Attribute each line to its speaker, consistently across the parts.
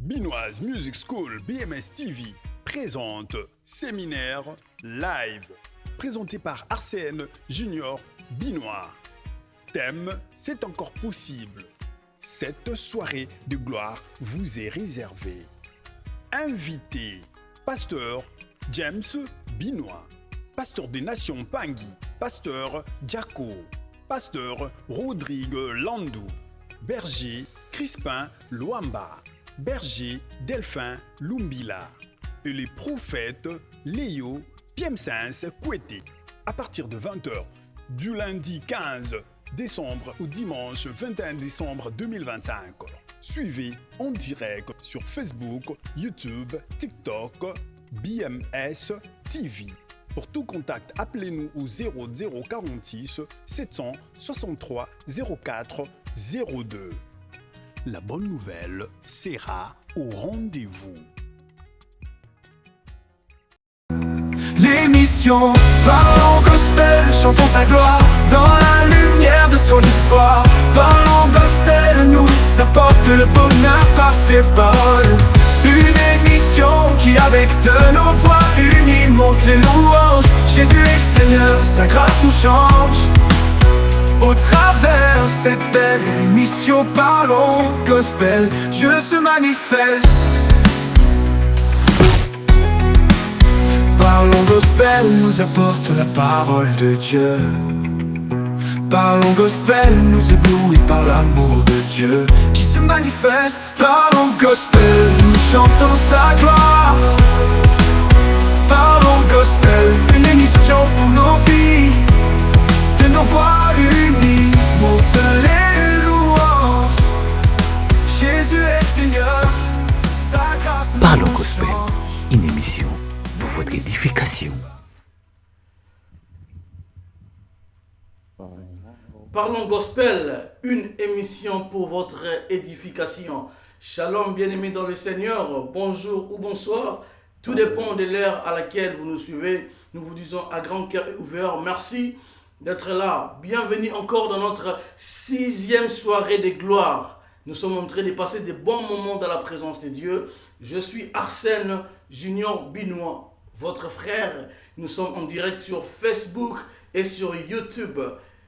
Speaker 1: Binoise Music School BMS TV présente Séminaire Live, présenté par Arsène Junior Binois. Thème, c'est encore possible. Cette soirée de gloire vous est réservée. Invité, pasteur James Binois, pasteur des Nations Pangui, pasteur Diaco, pasteur Rodrigue Landou, berger Crispin Luamba, berger Delphin Lumbila et les prophètes Léo Piemsens Kouete. À partir de 20h, du lundi 15 décembre au dimanche 21 décembre 2025. Suivez en direct sur Facebook, YouTube, TikTok, BMS TV. Pour tout contact, appelez-nous au 0046 763 04 02. La bonne nouvelle sera au rendez-vous.
Speaker 2: L'émission Parlons Gospel, chantons sa gloire dans la lumière de son histoire. Parlons Gospel nous apporte le bonheur par ses paroles. Une émission qui avec de nos voix unies monte les louanges. Jésus est Seigneur, sa grâce nous change. Au travers cette belle émission Parlons Gospel, Dieu se manifeste. Parlons Gospel nous apporte la parole de Dieu. Parlons Gospel nous éblouit par l'amour de Dieu qui se manifeste. Parlons Gospel, nous chantons sa gloire. Parlons Gospel, une émission pour nos vies. De nos voix unies, monte les louanges. Jésus est Seigneur, sa grâce nous
Speaker 3: Parlons Gospel,
Speaker 2: change.
Speaker 3: une émission pour votre édification.
Speaker 4: Parlons Gospel, une émission pour votre édification. Shalom bien-aimés dans le Seigneur, bonjour ou bonsoir. Tout dépend de l'heure à laquelle vous nous suivez. Nous vous disons à grand cœur ouvert, merci d'être là. Bienvenue encore dans notre 6e soirée de gloire. Nous sommes en train de passer de bons moments dans la présence de Dieu. Je suis Arsène Junior Binois, votre frère. Nous sommes en direct sur Facebook et sur YouTube.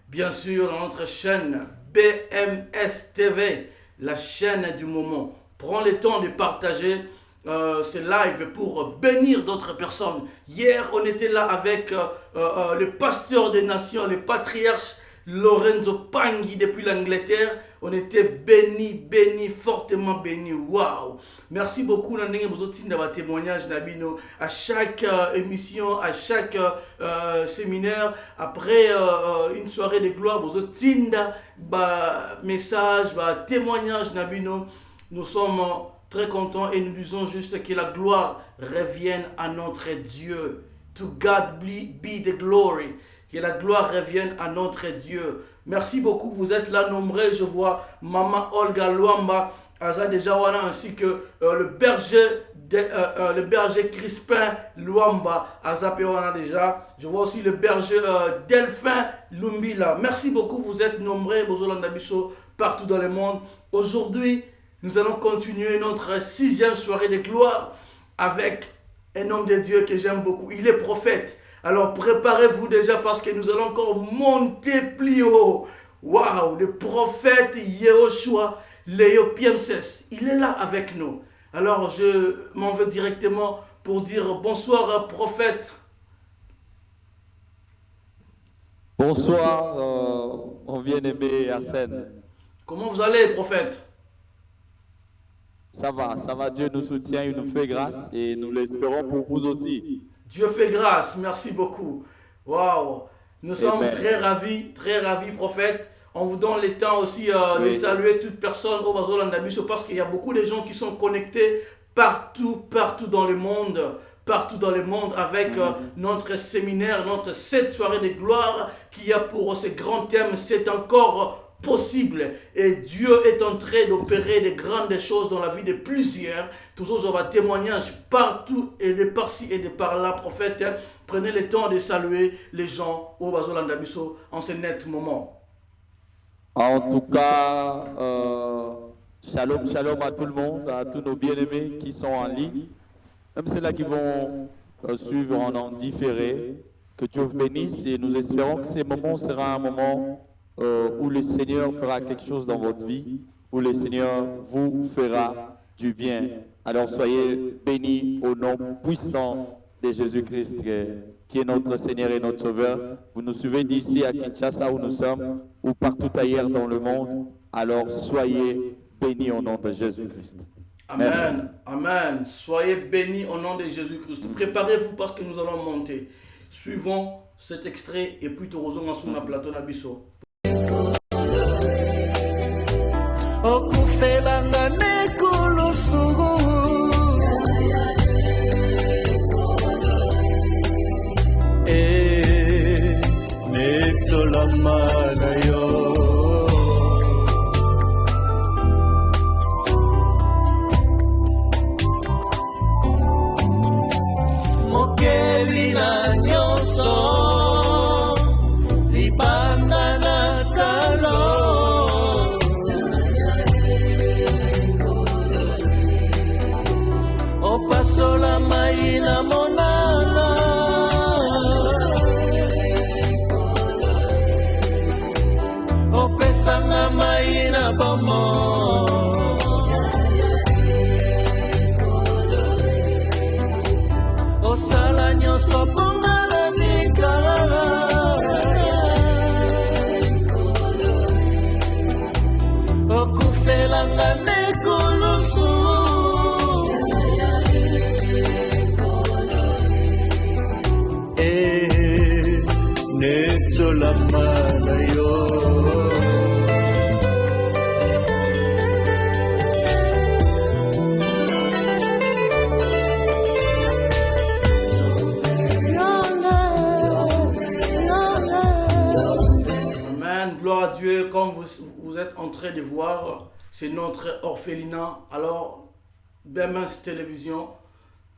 Speaker 4: Bien sûr, dans notre chaîne BMS TV, la chaîne du moment. Prends le temps de partager ce live pour bénir d'autres personnes. Hier, on était là avec le pasteur des nations, le patriarche Lorenzo Pangui depuis l'Angleterre. On était bénis, fortement bénis. Waouh! Merci beaucoup de témoignage à chaque émission, à chaque séminaire. Après une soirée de gloire, vous message, témoignage. Nous sommes très contents et nous disons juste que la gloire revienne à notre Dieu. To God be the glory. Que la gloire revienne à notre Dieu. Merci beaucoup, vous êtes là nombreux. Je vois Maman Olga Luamba, Aza Dejawana, ainsi que le berger Crispin Luamba, Aza Pewana déjà. Je vois aussi le berger Delphin Lumbila. Merci beaucoup, vous êtes nombreux, Bozolandabiso, partout dans le monde. Aujourd'hui, nous allons continuer notre 6e soirée de gloire avec un homme de Dieu que j'aime beaucoup. Il est prophète. Alors préparez-vous déjà parce que nous allons encore monter plus haut. Waouh, le prophète Yehoshua Léo Piemsens, il est là avec nous. Alors je m'en vais directement pour dire bonsoir prophète.
Speaker 5: Bonsoir, mon bien-aimé Arsène.
Speaker 4: Comment vous allez prophète?
Speaker 5: Ça va, Dieu nous soutient, il nous fait grâce et nous l'espérons pour vous aussi.
Speaker 4: Dieu fait grâce, merci beaucoup. Waouh, nous sommes très ravis, prophète. On vous donne le temps aussi de saluer toute personne au Bazolandabiso parce qu'il y a beaucoup de gens qui sont connectés partout dans le monde. Partout dans le monde avec notre séminaire, notre 7 soirées de gloire qui a pour ce grand thème, c'est encore possible. Et Dieu est en train d'opérer de grandes choses dans la vie de plusieurs. Toujours avoir témoignage partout et de par-ci et de par-là, prophète. Prenez le temps de saluer les gens au Bazolandabiso en ce net moment.
Speaker 5: En tout cas, Shalom, shalom à tout le monde, à tous nos bien-aimés qui sont en ligne, même ceux-là qui vont suivre en différé. Que Dieu vous bénisse et nous espérons que ce moment sera un moment où le Seigneur fera quelque chose dans votre vie, où le Seigneur vous fera du bien. Alors soyez bénis au nom puissant de Jésus-Christ, qui est notre Seigneur et notre Sauveur. Vous nous suivez d'ici à Kinshasa où nous sommes, ou partout ailleurs dans le monde. Alors soyez bénis au nom de Jésus-Christ.
Speaker 4: Amen.
Speaker 5: Merci.
Speaker 4: Amen. Soyez bénis au nom de Jésus-Christ. Préparez-vous parce que nous allons monter. Suivons cet extrait et puis Torozonga sur la plateau Nabiso.
Speaker 2: okufelanga nekulusugu netsolamana yo mokeli na nyonso libanda na talo opasola mai na monana opesanga mai na bomo osala nyonso mponga na mikala okufelanga nekulusu netsolamana yo
Speaker 4: Amen. Gloire à Dieu. Comme vous êtes en train de voir, c'est notre orphelinat. Alors, Bemens Télévision,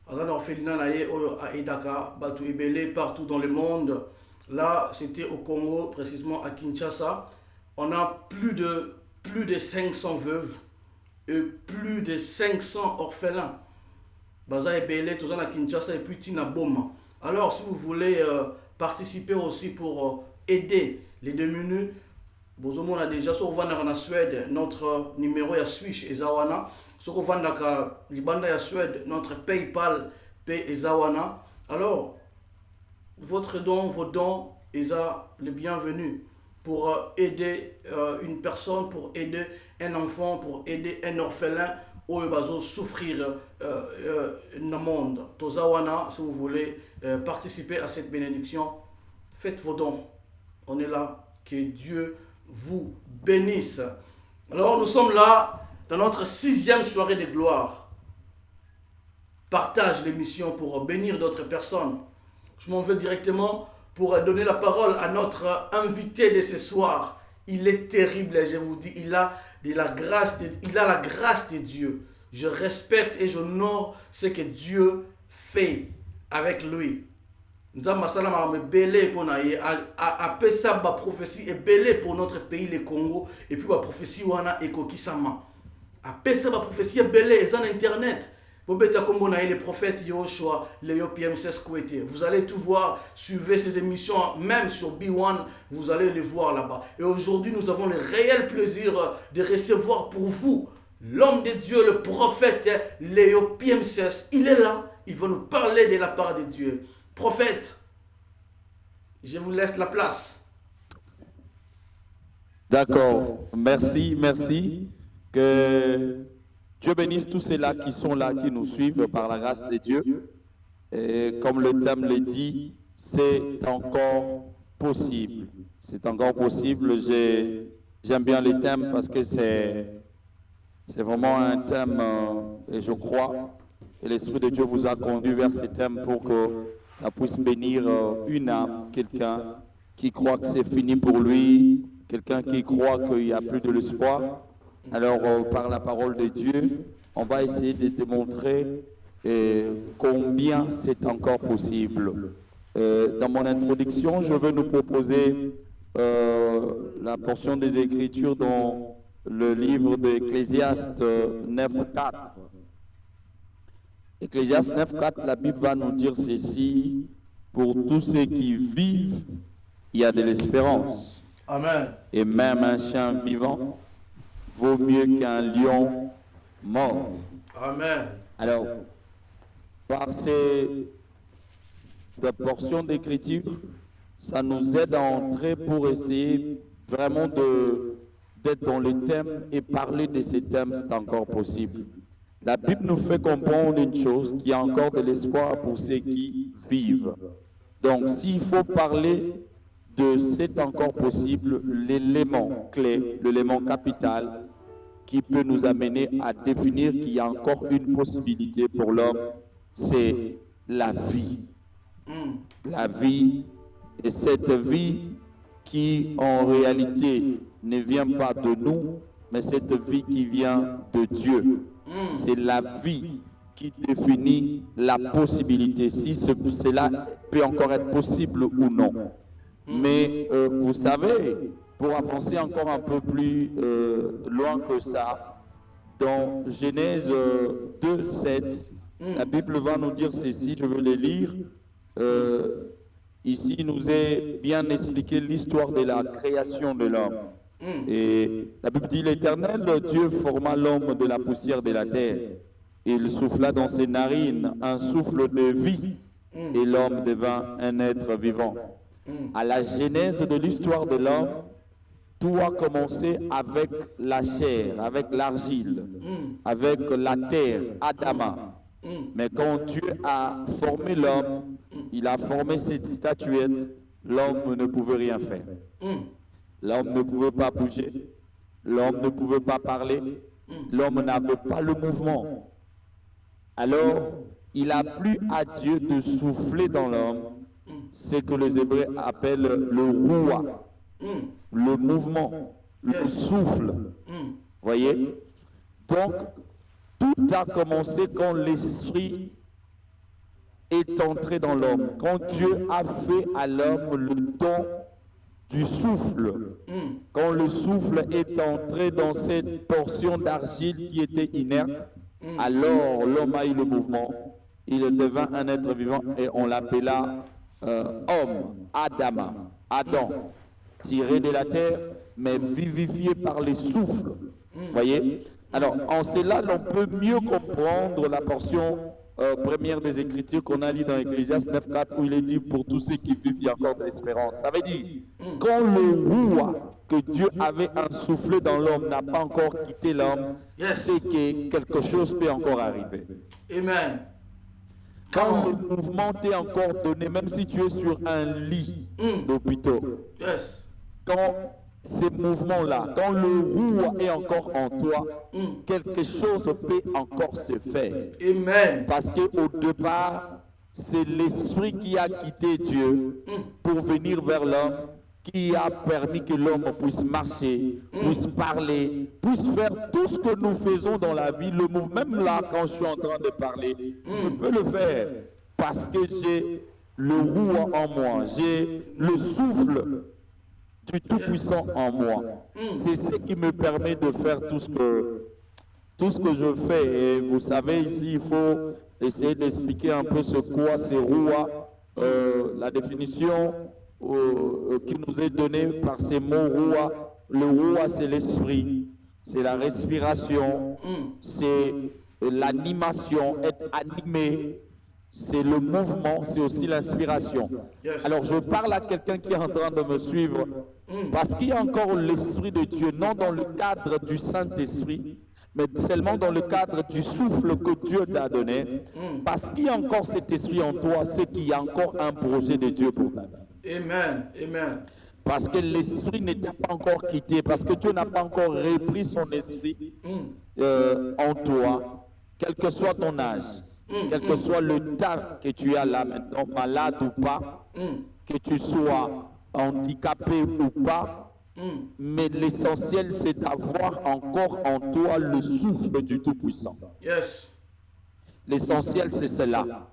Speaker 4: un orphelinat à Edaka, Batu Ebele, partout dans le monde. Là, c'était au Congo, précisément à Kinshasa. On a plus de 500 veuves et plus de 500 orphelins. Baza Ebele, tout ça à Kinshasa et puis Tina Boma. Alors, si vous voulez participer aussi pour aider les démunis, on a déjà sur en Suède, notre numéro est Swish et Zawana. Sur Libanda et Suède, notre PayPal et Zawana. Alors, votre don, vos dons, ils sont les bienvenus pour aider une personne, pour aider un enfant, pour aider un orphelin où il va souffrir dans le monde. Tozawana, si vous voulez participer à cette bénédiction, faites vos dons. On est là. Que Dieu vous bénisse. Alors, nous sommes là dans notre 6e soirée de gloire. Partage l'émission pour bénir d'autres personnes. Je m'en vais directement pour donner la parole à notre invité de ce soir. Il est terrible, je vous dis, il a la grâce de Dieu. Je respecte et j'honore ce que Dieu fait avec lui. Nous avons belé pour sa prophétie et belé pour notre pays, le Congo, et puis la prophétie wana ekokisama. Après ça, la prophétie est belé, c'est en internet. Les prophètes Yoshua, Léo PMCS Kouete. Vous allez tout voir, suivez ces émissions, même sur B1, vous allez les voir là-bas. Et aujourd'hui, nous avons le réel plaisir de recevoir pour vous l'homme de Dieu, le prophète Léo PMCS. Il est là, il va nous parler de la part de Dieu. Prophète, je vous laisse la place.
Speaker 5: D'accord, merci, merci. Que Dieu bénisse tous ceux-là qui sont là, qui nous suivent par la grâce de Dieu. Et comme le thème le dit, c'est encore possible. C'est encore possible. J'aime bien les thèmes parce que c'est vraiment un thème, et je crois que l'Esprit de Dieu vous a conduit vers ce thème pour que ça puisse bénir une âme, quelqu'un qui croit que c'est fini pour lui, quelqu'un qui croit qu'il n'y a plus de l'espoir. Alors, par la parole de Dieu, on va essayer de démontrer combien c'est encore possible. Dans mon introduction, je veux nous proposer la portion des Écritures dans le livre d'Ecclésiaste 9.4. Ecclésiaste 9.4, la Bible va nous dire ceci: pour tous ceux qui vivent, il y a de l'espérance.
Speaker 4: Amen.
Speaker 5: Et même un chien vivant vaut mieux qu'un lion mort.
Speaker 4: Amen.
Speaker 5: Alors, par ces portions d'écriture, ça nous aide à entrer pour essayer vraiment d'être dans le thème et parler de ces thèmes, c'est encore possible. La Bible nous fait comprendre une chose, qu'il y a encore de l'espoir pour ceux qui vivent. Donc, s'il faut parler de c'est encore possible, l'élément clé, l'élément capital qui peut nous amener à définir qu'il y a encore une possibilité pour l'homme, c'est la vie. La vie, et cette vie qui en réalité ne vient pas de nous, mais cette vie qui vient de Dieu. C'est la vie qui définit la possibilité, si cela peut encore être possible ou non. Mais vous savez, pour avancer encore un peu plus loin que ça, dans Genèse 2, 7, la Bible va nous dire ceci, je veux les lire. Ici, il nous est bien expliqué l'histoire de la création de l'homme. Et la Bible dit: l'Éternel Dieu forma l'homme de la poussière de la terre. Il souffla dans ses narines un souffle de vie, et l'homme devint un être vivant. À la genèse de l'histoire de l'homme, tout a commencé avec la chair, avec l'argile, avec la terre, Adama. Mais quand Dieu a formé l'homme, il a formé cette statuette, l'homme ne pouvait rien faire. L'homme ne pouvait pas bouger, l'homme ne pouvait pas parler, l'homme n'avait pas le mouvement. Alors, il a plu à Dieu de souffler dans l'homme ce que les Hébreux appellent le roua, le mouvement, le souffle. Voyez? Donc, tout a commencé quand l'esprit est entré dans l'homme, quand Dieu a fait à l'homme le don du souffle. Quand le souffle est entré dans cette portion d'argile qui était inerte, alors l'homme a eu le mouvement, il devint un être vivant et on l'appela homme, Adam, tiré de la terre, mais vivifié par les souffles. Voyez? Alors, en cela, l'on peut mieux comprendre la portion première des Écritures qu'on a lu dans Ecclésiaste 9.4 où il est dit: pour tous ceux qui vivent, il y a encore de l'espérance. Ça veut dire, quand le roi que Dieu avait insoufflé dans l'homme n'a pas encore quitté l'homme, c'est que quelque chose peut encore arriver.
Speaker 4: Amen.
Speaker 5: Quand le mouvement t'est encore donné, même si tu es sur un lit d'hôpital, quand ces mouvements-là, quand le roi est encore en toi, quelque chose peut encore se faire.
Speaker 4: Amen.
Speaker 5: Parce qu'au départ, c'est l'esprit qui a quitté Dieu pour venir vers l'homme, qui a permis que l'homme puisse marcher, puisse parler, puisse faire tout ce que nous faisons dans la vie. Le mouvement, même là, quand je suis en train de parler, je peux le faire parce que j'ai le roi en moi, j'ai le souffle du Tout-Puissant en moi. C'est ce qui me permet de faire tout ce que je fais. Et vous savez, ici, il faut essayer d'expliquer un peu ce quoi c'est roi, la définition qui nous est donnée par ces mots roi. Le roi, c'est l'esprit, c'est la respiration, c'est l'animation, être animé, c'est le mouvement, c'est aussi l'inspiration. Alors je parle à quelqu'un qui est en train de me suivre parce qu'il y a encore l'Esprit de Dieu, non dans le cadre du Saint-Esprit, mais seulement dans le cadre du souffle que Dieu t'a donné, parce qu'il y a encore cet esprit en toi, c'est qu'il y a encore un projet de Dieu pour ta vie.
Speaker 4: Amen. Amen.
Speaker 5: Parce que l'esprit ne t'a pas encore quitté, parce que Dieu n'a pas encore repris son esprit en toi, quel que soit ton âge, quel que soit le temps que tu as là maintenant, malade ou pas, que tu sois handicapé ou pas, mais l'essentiel c'est d'avoir encore en toi le souffle du Tout-Puissant.
Speaker 4: Yes.
Speaker 5: L'essentiel c'est cela.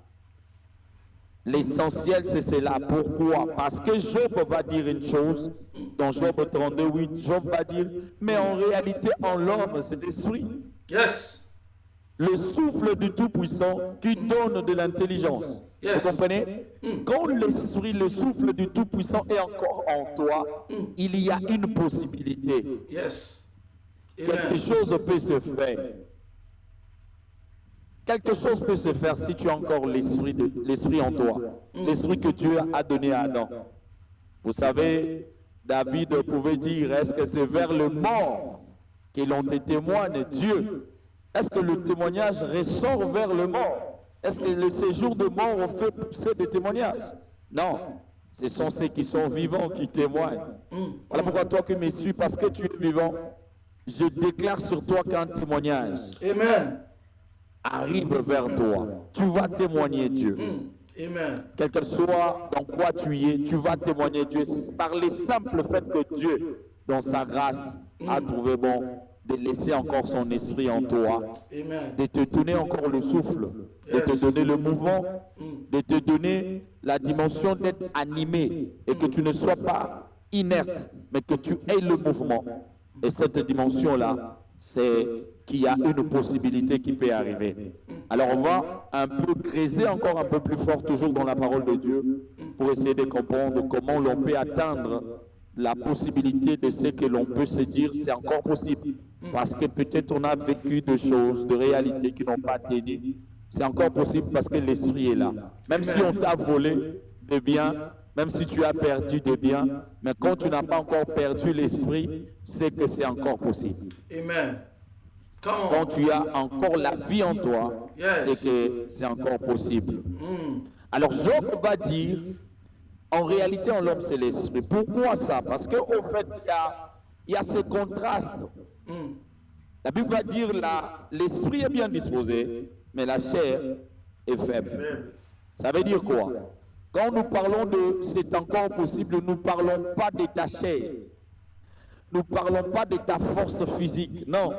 Speaker 5: L'essentiel, c'est cela. Pourquoi? Parce que Job va dire une chose, dans Job 32, 8, Job va dire, mais en réalité, en l'homme, c'est l'esprit.
Speaker 4: Yes.
Speaker 5: Le souffle du Tout-Puissant qui donne de l'intelligence.
Speaker 4: Yes.
Speaker 5: Vous comprenez? Quand l'esprit, le souffle du Tout-Puissant est encore en toi, il y a une possibilité.
Speaker 4: Yes.
Speaker 5: Quelque
Speaker 4: Amen.
Speaker 5: chose peut se faire. Quelque chose peut se faire si tu as encore l'esprit en toi, l'esprit que Dieu a donné à Adam. Vous savez, David pouvait dire, est-ce que c'est vers le mort qu'ils ont été témoins de Dieu? Est-ce que le témoignage ressort vers le mort? Est-ce que le séjour de mort ont fait pousser des témoignages? Non, ce sont ceux qui sont vivants qui témoignent. Voilà pourquoi toi qui me suis, parce que tu es vivant, je déclare sur toi qu'un témoignage
Speaker 4: Amen.
Speaker 5: arrive vers toi. Tu vas témoigner Dieu.
Speaker 4: Amen.
Speaker 5: Quel que soit dans quoi tu es, tu vas témoigner Dieu par le simple fait que Dieu, dans sa grâce, a trouvé bon de laisser encore son esprit en toi,
Speaker 4: Amen.
Speaker 5: de te donner encore le souffle, de te donner le mouvement, de te donner la dimension d'être animé et que tu ne sois pas inerte, mais que tu aies le mouvement. Et cette dimension-là, c'est qu'il y a une possibilité qui peut arriver. Alors on va un peu creuser encore un peu plus fort, toujours dans la parole de Dieu, pour essayer de comprendre comment l'on peut atteindre la possibilité de ce que l'on peut se dire, c'est encore possible. Parce que peut-être on a vécu des choses, de réalités qui n'ont pas tenu. C'est encore possible parce que l'esprit est là. Même si on t'a volé des biens, même si tu as perdu des biens, mais quand tu n'as pas encore perdu l'esprit, c'est que c'est encore possible.
Speaker 4: Amen. Come on.
Speaker 5: Quand tu as encore la vie en toi,
Speaker 4: Yes.
Speaker 5: c'est que c'est encore possible. Alors Job va dire, en réalité en l'homme c'est l'esprit. Pourquoi ça? Parce qu'au fait, il y a ce contraste. La Bible va dire, l'esprit est bien disposé, mais la chair est faible.
Speaker 4: Faible.
Speaker 5: Ça veut dire quoi? Quand nous parlons de c'est encore possible, nous ne parlons pas de ta chair. Nous ne parlons pas de ta force physique. Non.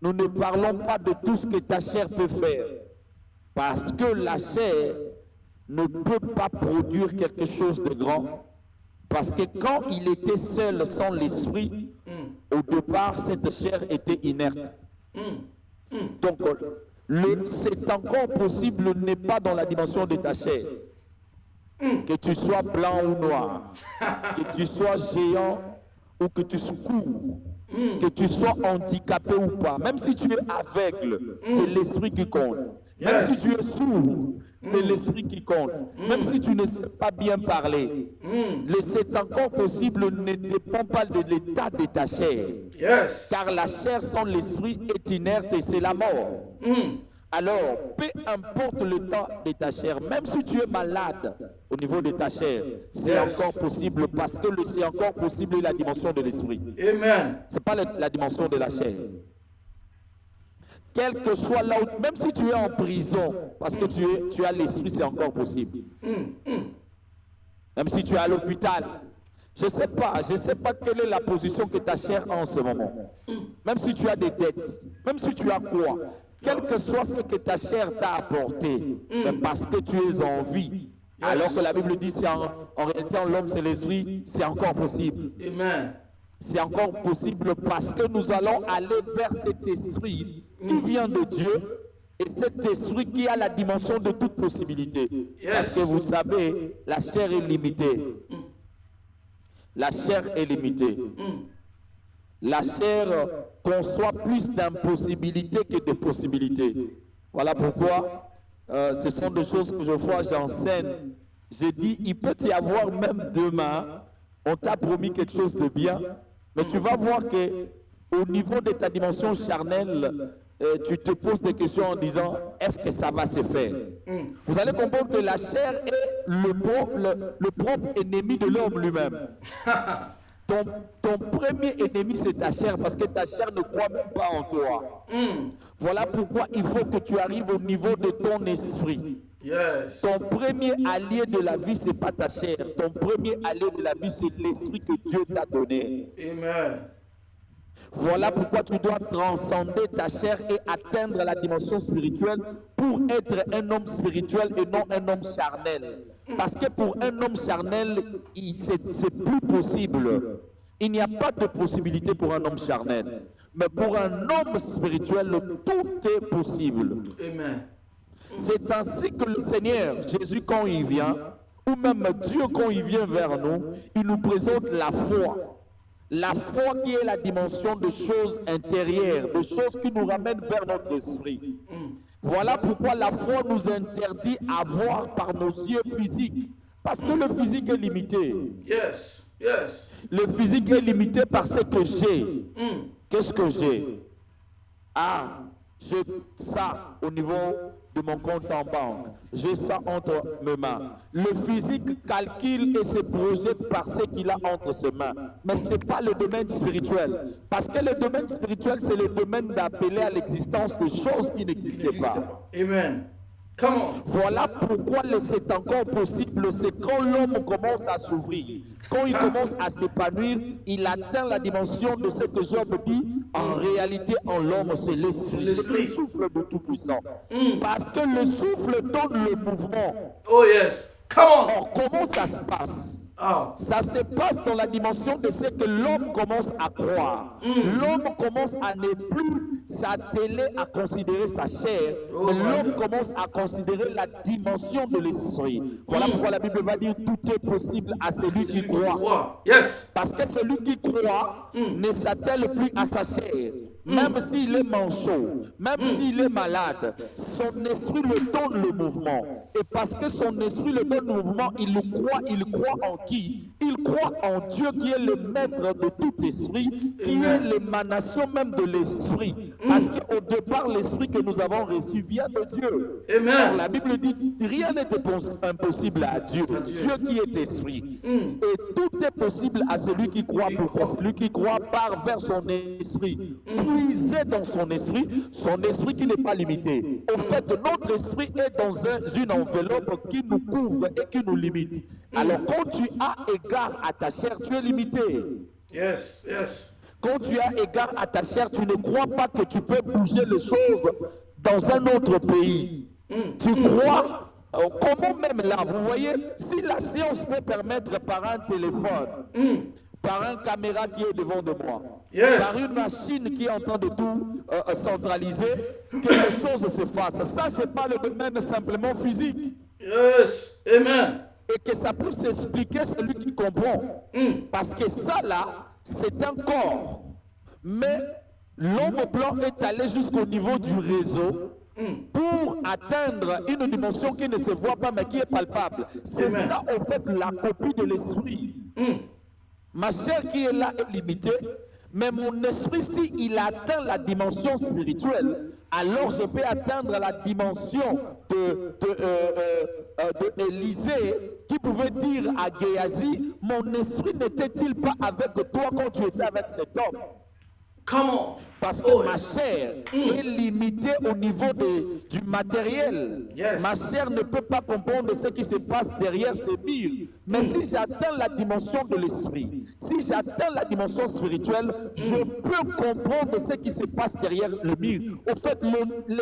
Speaker 5: Nous ne parlons pas de tout ce que ta chair peut faire. Parce que la chair ne peut pas produire quelque chose de grand. Parce que quand il était seul sans l'esprit, au départ, cette chair était inerte. Donc, c'est encore possible n'est pas dans la dimension de ta chair. Que tu sois blanc ou noir, que tu sois géant ou que tu sois court, que tu sois handicapé ou pas, même si tu es aveugle, c'est l'esprit qui compte. Même si tu es sourd, c'est l'esprit qui compte. Même si tu ne sais pas bien parler, le c'est encore possible ne dépend pas de l'état de ta chair.
Speaker 4: Yes.
Speaker 5: Car la chair sans l'esprit est inerte et c'est la mort. Alors, peu importe le temps de ta chair, même si tu es malade au niveau de ta chair, c'est
Speaker 4: Yes.
Speaker 5: encore possible parce que c'est encore possible la dimension de l'esprit.
Speaker 4: Amen.
Speaker 5: Ce n'est pas la dimension de la chair. Quel que soit là où, même si tu es en prison, parce que tu as l'esprit, c'est encore possible. Même si tu es à l'hôpital, je ne sais pas quelle est la position que ta chair a en ce moment. Même si tu as des dettes, même si tu as quoi, quel que soit ce que ta chair t'a apporté, mais parce que tu es en vie, alors que la Bible dit en réalité en l'homme c'est l'esprit, c'est encore possible.
Speaker 4: Amen.
Speaker 5: C'est encore possible parce que nous allons aller vers cet esprit qui vient de Dieu et cet esprit qui a la dimension de toute possibilité.
Speaker 4: Yes.
Speaker 5: Parce que vous savez, la chair est limitée. La chair est limitée. La chair conçoit plus d'impossibilités que de possibilités. Voilà pourquoi ce sont des choses que je vois, j'enseigne. J'ai dit, il peut y avoir même demain, on t'a promis quelque chose de bien, mais tu vas voir que au niveau de ta dimension charnelle, tu te poses des questions en disant, est-ce que ça va se faire? Vous allez comprendre que la chair est le propre ennemi de l'homme lui-même. Ton premier ennemi, c'est ta chair, parce que ta chair ne croit même pas en toi. Voilà pourquoi il faut que tu arrives au niveau de ton esprit.
Speaker 4: Yes.
Speaker 5: Ton premier allié de la vie, ce n'est pas ta chair. Ton premier allié de la vie, c'est l'esprit que Dieu t'a donné.
Speaker 4: Amen.
Speaker 5: Voilà pourquoi tu dois transcender ta chair et atteindre la dimension spirituelle pour être un homme spirituel et non un homme charnel. Parce que pour un homme charnel, c'est plus possible. Il n'y a pas de possibilité pour un homme charnel. Mais pour un homme spirituel, tout est possible.
Speaker 4: Amen.
Speaker 5: C'est ainsi que le Seigneur, Jésus, quand il vient, ou même Dieu, quand il vient vers nous, il nous présente la foi. La foi qui est la dimension de choses intérieures, de choses qui nous ramènent vers notre esprit. Voilà pourquoi la foi nous interdit à voir par nos yeux physiques. Parce que le physique est limité.
Speaker 4: Yes. Yes.
Speaker 5: Le physique est limité par ce que j'ai. Qu'est-ce que j'ai? Ah, j'ai ça au niveau de mon compte en banque. J'ai ça entre mes mains. Le physique calcule et se projette par ce qu'il a entre ses mains. Mais ce n'est pas le domaine spirituel. Parce que le domaine spirituel, c'est le domaine d'appeler à l'existence de choses qui n'existaient pas.
Speaker 4: Amen. Come on.
Speaker 5: Voilà pourquoi c'est encore possible, c'est quand l'homme commence à s'ouvrir, quand il commence à s'épanouir, il atteint la dimension de ce que Job dit, en réalité en l'homme c'est l'esprit, c'est le souffle de Tout-Puissant. Parce que le souffle donne le mouvement.
Speaker 4: Oh yes, come on.
Speaker 5: Or, comment ça se passe?
Speaker 4: Ah.
Speaker 5: Ça se passe dans la dimension de ce que l'homme commence à croire. L'homme commence à ne plus s'atteler à considérer sa chair, mais l'homme commence à considérer la dimension de l'esprit. Voilà pourquoi la Bible va dire tout est possible à celui qui croit.
Speaker 4: Yes.
Speaker 5: Parce que celui qui croit ne s'attelle plus à sa chair. Même s'il est manchot, même s'il est malade, son esprit lui donne le mouvement. Et parce que son esprit lui donne le mouvement, il croit en qui? Il croit en Dieu qui est le maître de tout esprit, qui est l'émanation même de l'esprit. Parce qu'au départ, l'esprit que nous avons reçu vient de Dieu.
Speaker 4: Amen.
Speaker 5: Alors, la Bible dit rien n'est impossible à Dieu. Dieu qui est esprit. Et tout est possible à celui qui croit. Pourquoi? Celui qui croit part vers son esprit. Puiser dans son esprit qui n'est pas limité. Au fait, notre esprit est dans une enveloppe qui nous couvre et qui nous limite. Alors quand tu as égard à ta chair, tu es limité.
Speaker 4: Yes, yes.
Speaker 5: Quand tu as égard à ta chair, tu ne crois pas que tu peux bouger les choses dans un autre pays. Tu crois, comment même là, vous voyez, si la science peut permettre par un téléphone, par une caméra qui est devant de moi, par une machine qui est en train de tout centraliser, que les choses se fassent. Ça, c'est pas le domaine simplement physique.
Speaker 4: Yes, amen.
Speaker 5: Et que ça puisse expliquer celui qui comprend. Parce que ça là, c'est un corps. Mais l'homme blanc est allé jusqu'au niveau du réseau pour atteindre une dimension qui ne se voit pas mais qui est palpable. C'est ça en fait la copie de l'esprit. Ma chair qui est là est limitée, mais mon esprit, si il atteint la dimension spirituelle, alors je peux atteindre la dimension de Élisée qui pouvait dire à Géasi, mon esprit n'était-il pas avec toi quand tu étais avec cet homme?
Speaker 4: Come on.
Speaker 5: Parce que ma chair est limitée au niveau du matériel.
Speaker 4: Yes.
Speaker 5: Ma chair ne peut pas comprendre ce qui se passe derrière ces murs. Mais si j'atteins la dimension de l'esprit, si j'atteins la dimension spirituelle, je peux comprendre ce qui se passe derrière le mur. Au fait,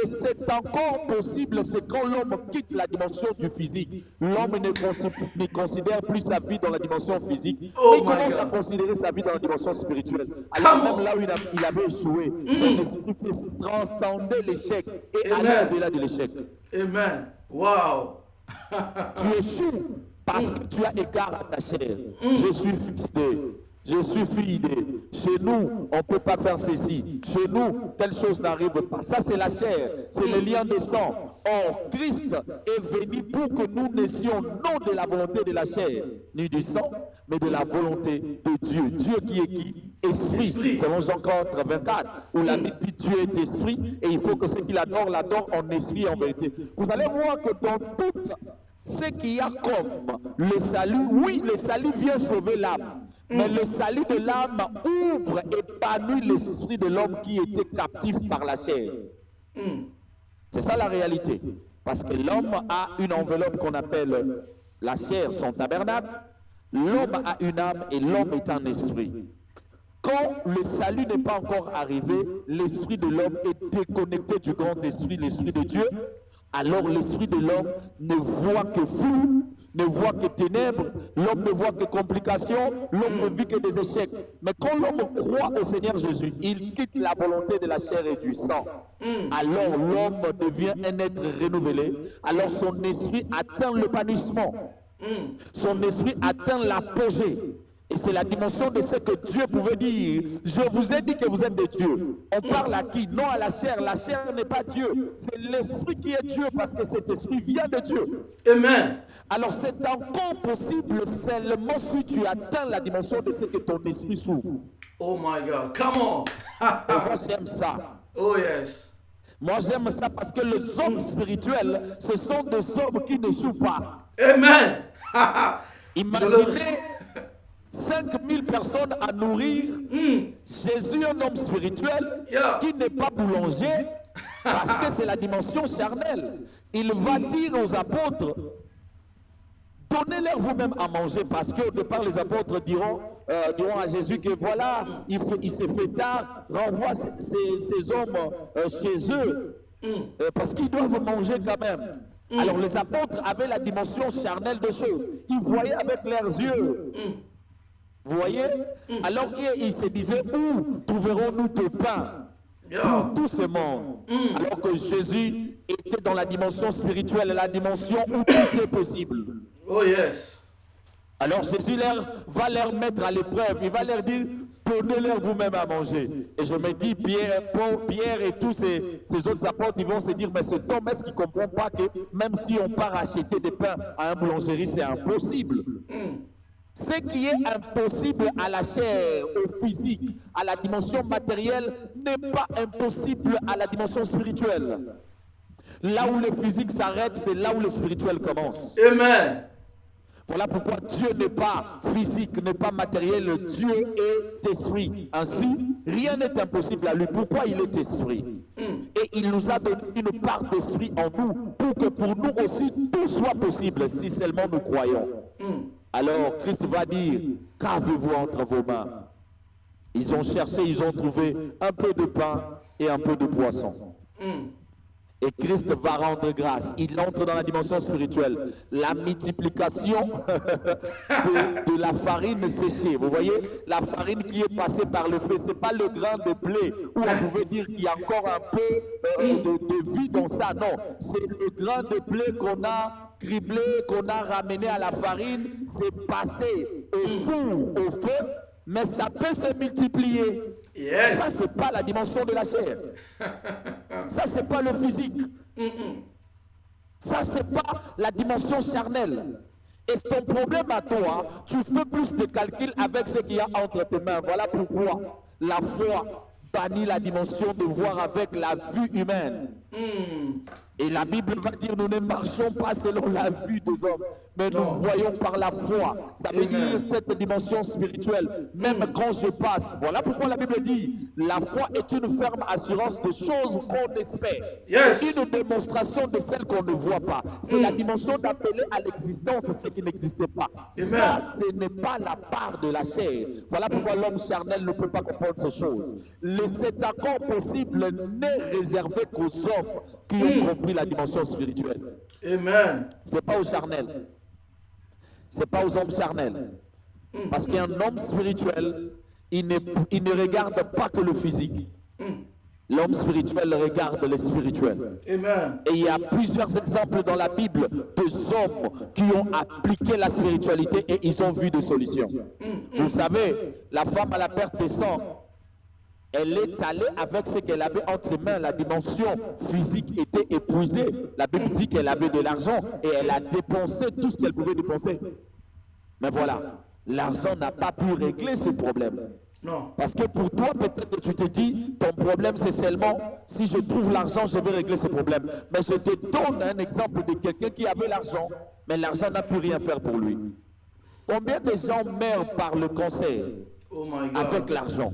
Speaker 5: c'est encore possible, c'est quand l'homme quitte la dimension du physique. L'homme ne considère plus sa vie dans la dimension physique. Il commence à considérer sa vie dans la dimension spirituelle. Alors même là où il avait échoué, son esprit peut transcender l'échec et aller au-delà de l'échec.
Speaker 4: Amen. Wow.
Speaker 5: Tu échoues parce que tu as égard à ta chair. Je suis fils de, je suis fille de. Chez nous, on ne peut pas faire ceci. Chez nous, telle chose n'arrive pas. Ça, c'est la chair. C'est le lien de sang. Or, Christ est venu pour que nous naissions non de la volonté de la chair, ni du sang, mais de la volonté de Dieu. Dieu qui est qui? Esprit. Selon Jean 4, 24, où la Bible dit Dieu est esprit et il faut que ceux qui l'adore en esprit et en vérité. Vous allez voir que dans tout ce qu'il y a comme le salut, oui, le salut vient sauver l'âme. Mais le salut de l'âme ouvre et épanouit l'esprit de l'homme qui était captif par la chair. C'est ça la réalité. Parce que l'homme a une enveloppe qu'on appelle la chair, son tabernacle. L'homme a une âme et l'homme est un esprit. Quand le salut n'est pas encore arrivé, l'esprit de l'homme est déconnecté du grand esprit, l'esprit de Dieu. Alors l'esprit de l'homme ne voit que flou, ne voit que ténèbres, l'homme ne voit que complications, l'homme ne vit que des échecs. Mais quand l'homme croit au Seigneur Jésus, il quitte la volonté de la chair et du sang. Alors l'homme devient un être renouvelé. Alors son esprit atteint le bannissement. Son esprit atteint l'apogée. Et c'est la dimension de ce que Dieu pouvait dire. Je vous ai dit que vous êtes des dieux. On parle à qui? Non à la chair. La chair n'est pas Dieu. C'est l'esprit qui est Dieu parce que cet esprit vient de Dieu.
Speaker 4: Amen.
Speaker 5: Alors c'est encore possible seulement si tu atteins la dimension de ce que ton esprit s'ouvre.
Speaker 4: Oh my God. Come on.
Speaker 5: Et moi j'aime ça.
Speaker 4: Oh yes.
Speaker 5: Moi j'aime ça parce que les hommes spirituels, ce sont des hommes qui ne jouent pas.
Speaker 4: Amen.
Speaker 5: Imaginez 5000 personnes à nourrir. Jésus, un homme spirituel qui n'est pas boulanger, parce que c'est la dimension charnelle. Il va dire aux apôtres, donnez-leur vous-même à manger, parce qu'au départ les apôtres diront à Jésus que voilà, il s'est fait tard, renvoie ces hommes chez eux, parce qu'ils doivent manger quand même. Alors les apôtres avaient la dimension charnelle des choses. Ils voyaient avec leurs yeux. Vous voyez? Alors ils se disaient, où trouverons-nous de pain pour tout ce monde? Alors que Jésus était dans la dimension spirituelle, la dimension où tout est possible.
Speaker 4: Oh yes.
Speaker 5: Alors Jésus va leur mettre à l'épreuve. Il va leur dire, donnez-leur vous-même à manger. Et je me dis, Pierre et tous ces autres apôtres, ils vont se dire, mais cet homme, est-ce qu'il ne comprend pas que même si on part acheter des pains à un boulangerie, c'est impossible? Ce qui est impossible à la chair, au physique, à la dimension matérielle, n'est pas impossible à la dimension spirituelle. Là où le physique s'arrête, c'est là où le spirituel commence.
Speaker 4: Amen.
Speaker 5: Voilà pourquoi Dieu n'est pas physique, n'est pas matériel. Dieu est esprit. Ainsi, rien n'est impossible à lui. Pourquoi il est esprit? Et il nous a donné une part d'esprit en nous pour que pour nous aussi tout soit possible si seulement nous croyons. Alors Christ va dire, qu'avez-vous entre vos mains? Ils ont cherché, ils ont trouvé un peu de pain et un peu de poisson. Et Christ va rendre grâce. Il entre dans la dimension spirituelle. La multiplication de la farine séchée. Vous voyez, la farine qui est passée par le feu, ce n'est pas le grain de blé où on pouvait dire qu'il y a encore un peu de vie dans ça. Non, c'est le grain de blé qu'on a criblé, qu'on a ramené à la farine. C'est passé au four, au feu, mais ça peut se multiplier.
Speaker 4: Yes.
Speaker 5: Ça, c'est pas la dimension de la chair. Ça, c'est pas le physique. Ça, c'est pas la dimension charnelle. Et ton problème à toi, tu fais plus de calculs avec ce qu'il y a entre tes mains. Voilà pourquoi la foi bannit la dimension de voir avec la vue humaine. Et la Bible va dire, nous ne marchons pas selon la vue des hommes, mais nous voyons par la foi. Ça veut dire cette dimension spirituelle, même quand je passe. Voilà pourquoi la Bible dit, la foi est une ferme assurance de choses qu'on espère.
Speaker 4: Yes.
Speaker 5: Une démonstration de celles qu'on ne voit pas. C'est la dimension d'appeler à l'existence ce qui n'existait pas. Ça, ce n'est pas la part de la chair. Voilà pourquoi l'homme charnel ne peut pas comprendre ces choses. Cet accord possible n'est réservé qu'aux hommes qui ont compris la dimension spirituelle.
Speaker 4: Amen.
Speaker 5: C'est pas aux charnels. C'est pas aux hommes charnels. Parce qu'un homme spirituel, il ne regarde pas que le physique. L'homme spirituel regarde le spirituel.
Speaker 4: Amen.
Speaker 5: Et il y a plusieurs exemples dans la Bible des hommes qui ont appliqué la spiritualité et ils ont vu des solutions. Vous savez, la femme à la perte de sang, elle est allée avec ce qu'elle avait entre ses mains. La dimension physique était épuisée. La Bible dit qu'elle avait de l'argent et elle a dépensé tout ce qu'elle pouvait dépenser. Mais voilà, l'argent n'a pas pu régler ce problème.
Speaker 4: Non.
Speaker 5: Parce que pour toi, peut-être tu te dis, ton problème c'est seulement, si je trouve l'argent, je vais régler ce problème. Mais je te donne un exemple de quelqu'un qui avait l'argent, mais l'argent n'a pu rien faire pour lui. Combien de gens meurent par le cancer avec l'argent?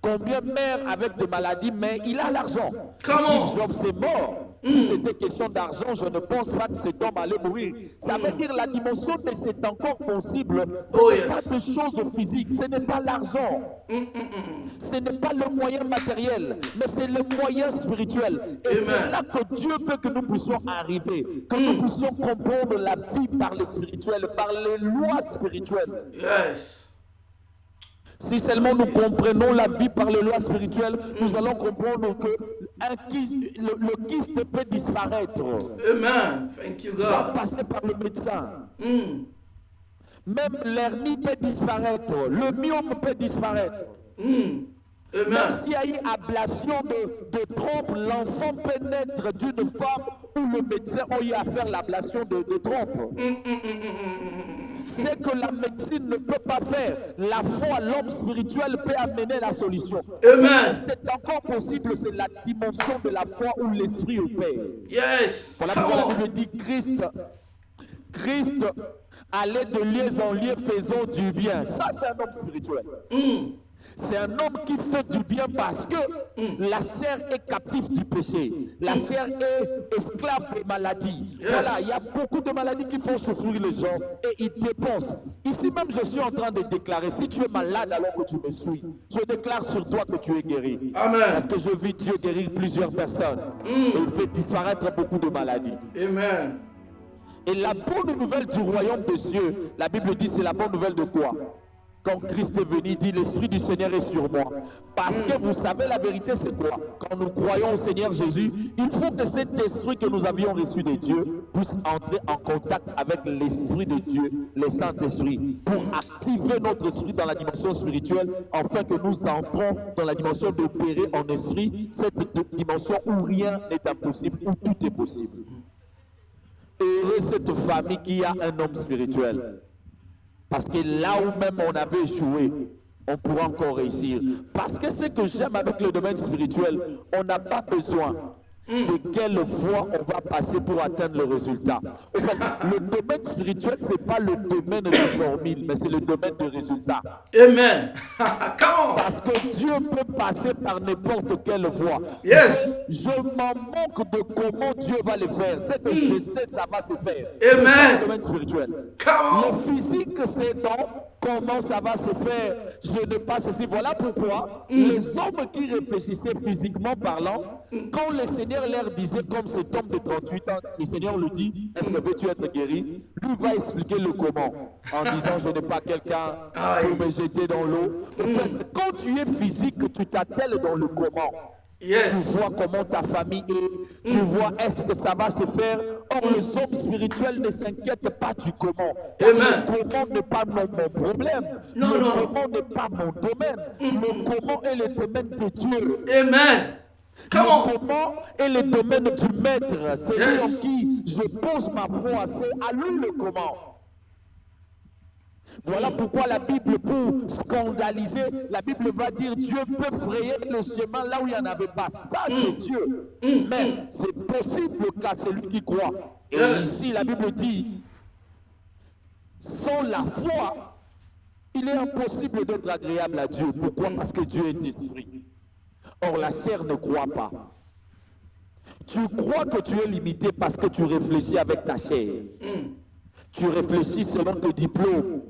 Speaker 5: Combien meurent avec des maladies, mais il a l'argent? Steve Jobs est mort. Si c'était question d'argent, je ne pense pas que cet homme allait mourir. Ça veut dire la dimension de c'est encore possible. Ce
Speaker 4: Oh,
Speaker 5: n'est
Speaker 4: yes.
Speaker 5: pas de choses physiques, ce n'est pas l'argent. Ce n'est pas le moyen matériel, mais c'est le moyen spirituel. Et c'est
Speaker 4: Amen.
Speaker 5: là que Dieu veut que nous puissions arriver, que nous puissions comprendre la vie par le spirituel, par les lois spirituelles.
Speaker 4: Yes.
Speaker 5: Si seulement nous comprenons la vie par les lois spirituelles, nous allons comprendre que le kyste peut disparaître
Speaker 4: Amen. Thank you,
Speaker 5: sans
Speaker 4: God.
Speaker 5: passer par le médecin.
Speaker 4: Mm.
Speaker 5: Même l'hernie peut disparaître, le myome peut disparaître.
Speaker 4: Mm. Amen.
Speaker 5: Même s'il y a eu ablation de trompe, l'enfant peut naître d'une femme où le médecin a eu à faire l'ablation de trompe. C'est que la médecine ne peut pas faire. La foi, l'homme spirituel peut amener la solution.
Speaker 4: Amen.
Speaker 5: C'est encore possible, c'est la dimension de la foi où l'esprit opère.
Speaker 4: Yes.
Speaker 5: Voilà
Speaker 4: Come
Speaker 5: pourquoi la
Speaker 4: on.
Speaker 5: Bible dit Christ allait de lieu en lieu faisant du bien. Ça, c'est un homme spirituel. C'est un homme qui fait du bien parce que la chair est captive du péché. La chair est esclave des maladies.
Speaker 4: Yes.
Speaker 5: Voilà, il y a beaucoup de maladies qui font souffrir les gens et ils dépensent. Ici même, je suis en train de déclarer, si tu es malade alors que tu me suis, je déclare sur toi que tu es guéri.
Speaker 4: Amen.
Speaker 5: Parce que je vis Dieu guérir plusieurs personnes. Et il fait disparaître beaucoup de maladies.
Speaker 4: Amen.
Speaker 5: Et la bonne nouvelle du royaume des cieux, la Bible dit, c'est la bonne nouvelle de quoi? Quand Christ est venu, il dit, l'Esprit du Seigneur est sur moi. Parce que vous savez, la vérité, c'est quoi? Quand nous croyons au Seigneur Jésus, il faut que cet esprit que nous avions reçu de Dieu puisse entrer en contact avec l'Esprit de Dieu, le Saint-Esprit, pour activer notre esprit dans la dimension spirituelle, afin que nous entrons dans la dimension d'opérer en esprit, cette dimension où rien n'est impossible, où tout est possible. Heureux cette famille qui a un homme spirituel. Parce que là où même on avait échoué, on pourra encore réussir. Parce que ce que j'aime avec le domaine spirituel, on n'a pas besoin de quelle voie on va passer pour atteindre le résultat. En fait, le domaine spirituel, ce n'est pas le domaine de formule, mais c'est le domaine de résultat.
Speaker 4: Amen. Come on.
Speaker 5: Parce que Dieu peut passer par n'importe quelle voie.
Speaker 4: Yes.
Speaker 5: Je m'en manque de comment Dieu va le faire. C'est que je sais ça va se faire.
Speaker 4: Amen.
Speaker 5: C'est ça le domaine spirituel.
Speaker 4: Come
Speaker 5: Le
Speaker 4: on.
Speaker 5: physique, c'est donc comment ça va se faire. Je ne pas ceci. Voilà pourquoi les hommes qui réfléchissaient physiquement parlant, quand le Seigneur leur disait, comme cet homme de 38 ans, le Seigneur lui dit, est-ce que veux-tu être guéri? Lui va expliquer le comment, en disant, je n'ai pas quelqu'un pour me jeter dans l'eau. En fait, quand tu es physique, tu t'attelles dans le comment.
Speaker 4: Yes.
Speaker 5: Tu vois comment ta famille est, tu vois est-ce que ça va se faire. Or, le homme spirituel ne s'inquiète pas du comment. Car
Speaker 4: Amen.
Speaker 5: le comment n'est pas mon problème.
Speaker 4: Non,
Speaker 5: le
Speaker 4: non.
Speaker 5: comment n'est pas mon domaine. Le comment est le domaine de Dieu.
Speaker 4: Amen. Come
Speaker 5: Le
Speaker 4: on.
Speaker 5: comment est le domaine du maître. C'est lui
Speaker 4: Yes.
Speaker 5: en qui je pose ma foi. C'est à lui le comment. Voilà pourquoi la Bible, pour scandaliser, la Bible va dire Dieu peut frayer le chemin là où il n'y en avait pas. Ça, c'est Dieu. Mais c'est possible qu'à celui qui croit. Et
Speaker 4: Yes.
Speaker 5: ici, la Bible dit, sans la foi, il est impossible d'être agréable à Dieu. Pourquoi? Parce que Dieu est esprit. Or, la chair ne croit pas. Tu crois que tu es limité parce que tu réfléchis avec ta chair. Tu réfléchis selon tes diplômes.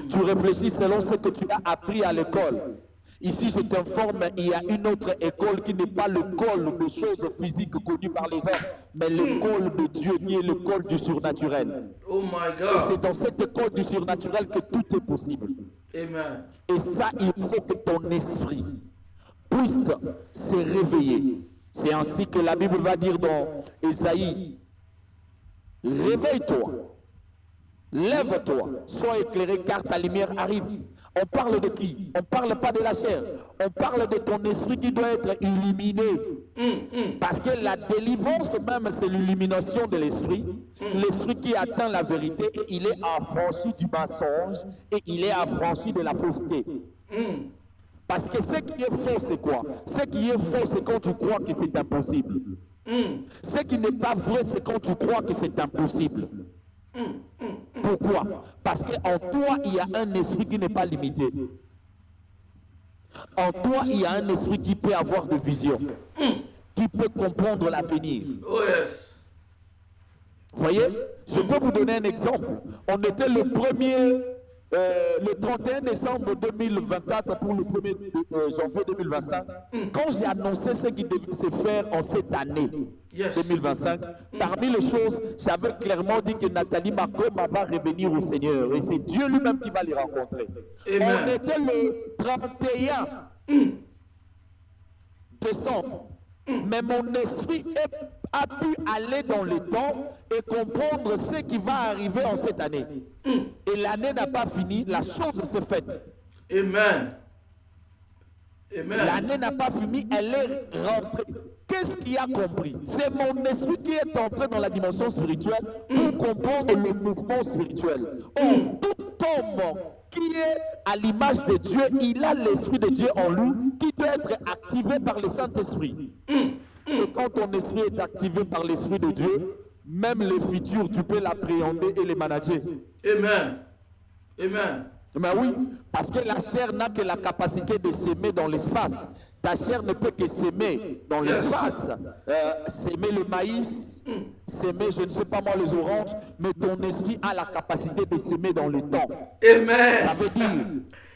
Speaker 5: Tu réfléchis selon ce que tu as appris à l'école. Ici, je t'informe, il y a une autre école qui n'est pas l'école de choses physiques connues par les hommes, mais l'école de Dieu qui est l'école du surnaturel.
Speaker 4: Oh my
Speaker 5: Et c'est
Speaker 4: God.
Speaker 5: dans cette école du surnaturel que tout est possible.
Speaker 4: Amen.
Speaker 5: Et ça, il faut que ton esprit puisse se réveiller. C'est ainsi que la Bible va dire dans Ésaïe, réveille-toi, lève-toi, sois éclairé car ta lumière arrive. On parle de qui? On ne parle pas de la chair. On parle de ton esprit qui doit être illuminé. Parce que la délivrance même, c'est l'illumination de l'esprit. L'esprit qui atteint la vérité et il est affranchi du mensonge et il est affranchi de la fausseté. Parce que ce qui est faux, c'est quoi? Ce qui est faux, c'est quand tu crois que c'est impossible. Ce qui n'est pas vrai, c'est quand tu crois que c'est impossible. Pourquoi? Parce qu'en toi, il y a un esprit qui n'est pas limité. En toi, il y a un esprit qui peut avoir de vision, qui peut comprendre l'avenir.
Speaker 4: Oh yes.
Speaker 5: Vous voyez, je peux vous donner un exemple. On était le 31 décembre 2024 pour le 1er janvier 2025. Quand j'ai annoncé ce qui devait se faire en cette année 2025, parmi les choses, j'avais clairement dit que Nathalie Makoma va revenir au Seigneur. Et c'est Dieu lui-même qui va les rencontrer.
Speaker 4: Amen.
Speaker 5: On était le 31 décembre. Mais mon esprit a pu aller dans le temps et comprendre ce qui va arriver en cette année. Et l'année n'a pas fini, la chose s'est faite.
Speaker 4: Amen. Amen.
Speaker 5: L'année n'a pas fini, elle est rentrée. Qu'est-ce qu'il a compris? C'est mon esprit qui est entré dans la dimension spirituelle pour comprendre le mouvement spirituel. Tout homme qui est à l'image de Dieu, il a l'esprit de Dieu en lui qui doit être activé par le Saint-Esprit. Et quand ton esprit est activé par l'esprit de Dieu, même les futurs, tu peux l'appréhender et les manager.
Speaker 4: Amen. Amen.
Speaker 5: Mais oui, parce que la chair n'a que la capacité de s'aimer dans l'espace. Ta chair ne peut que s'aimer dans l'espace. S'aimer le maïs, s'aimer, je ne sais pas moi, les oranges, mais ton esprit a la capacité de s'aimer dans le temps.
Speaker 4: Amen.
Speaker 5: Ça veut dire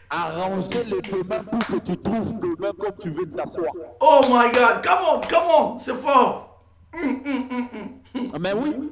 Speaker 5: arranger les demain pour que tu trouves demain comme tu veux que ça soit.
Speaker 4: Oh my God, come on, c'est fort.
Speaker 5: Mais oui.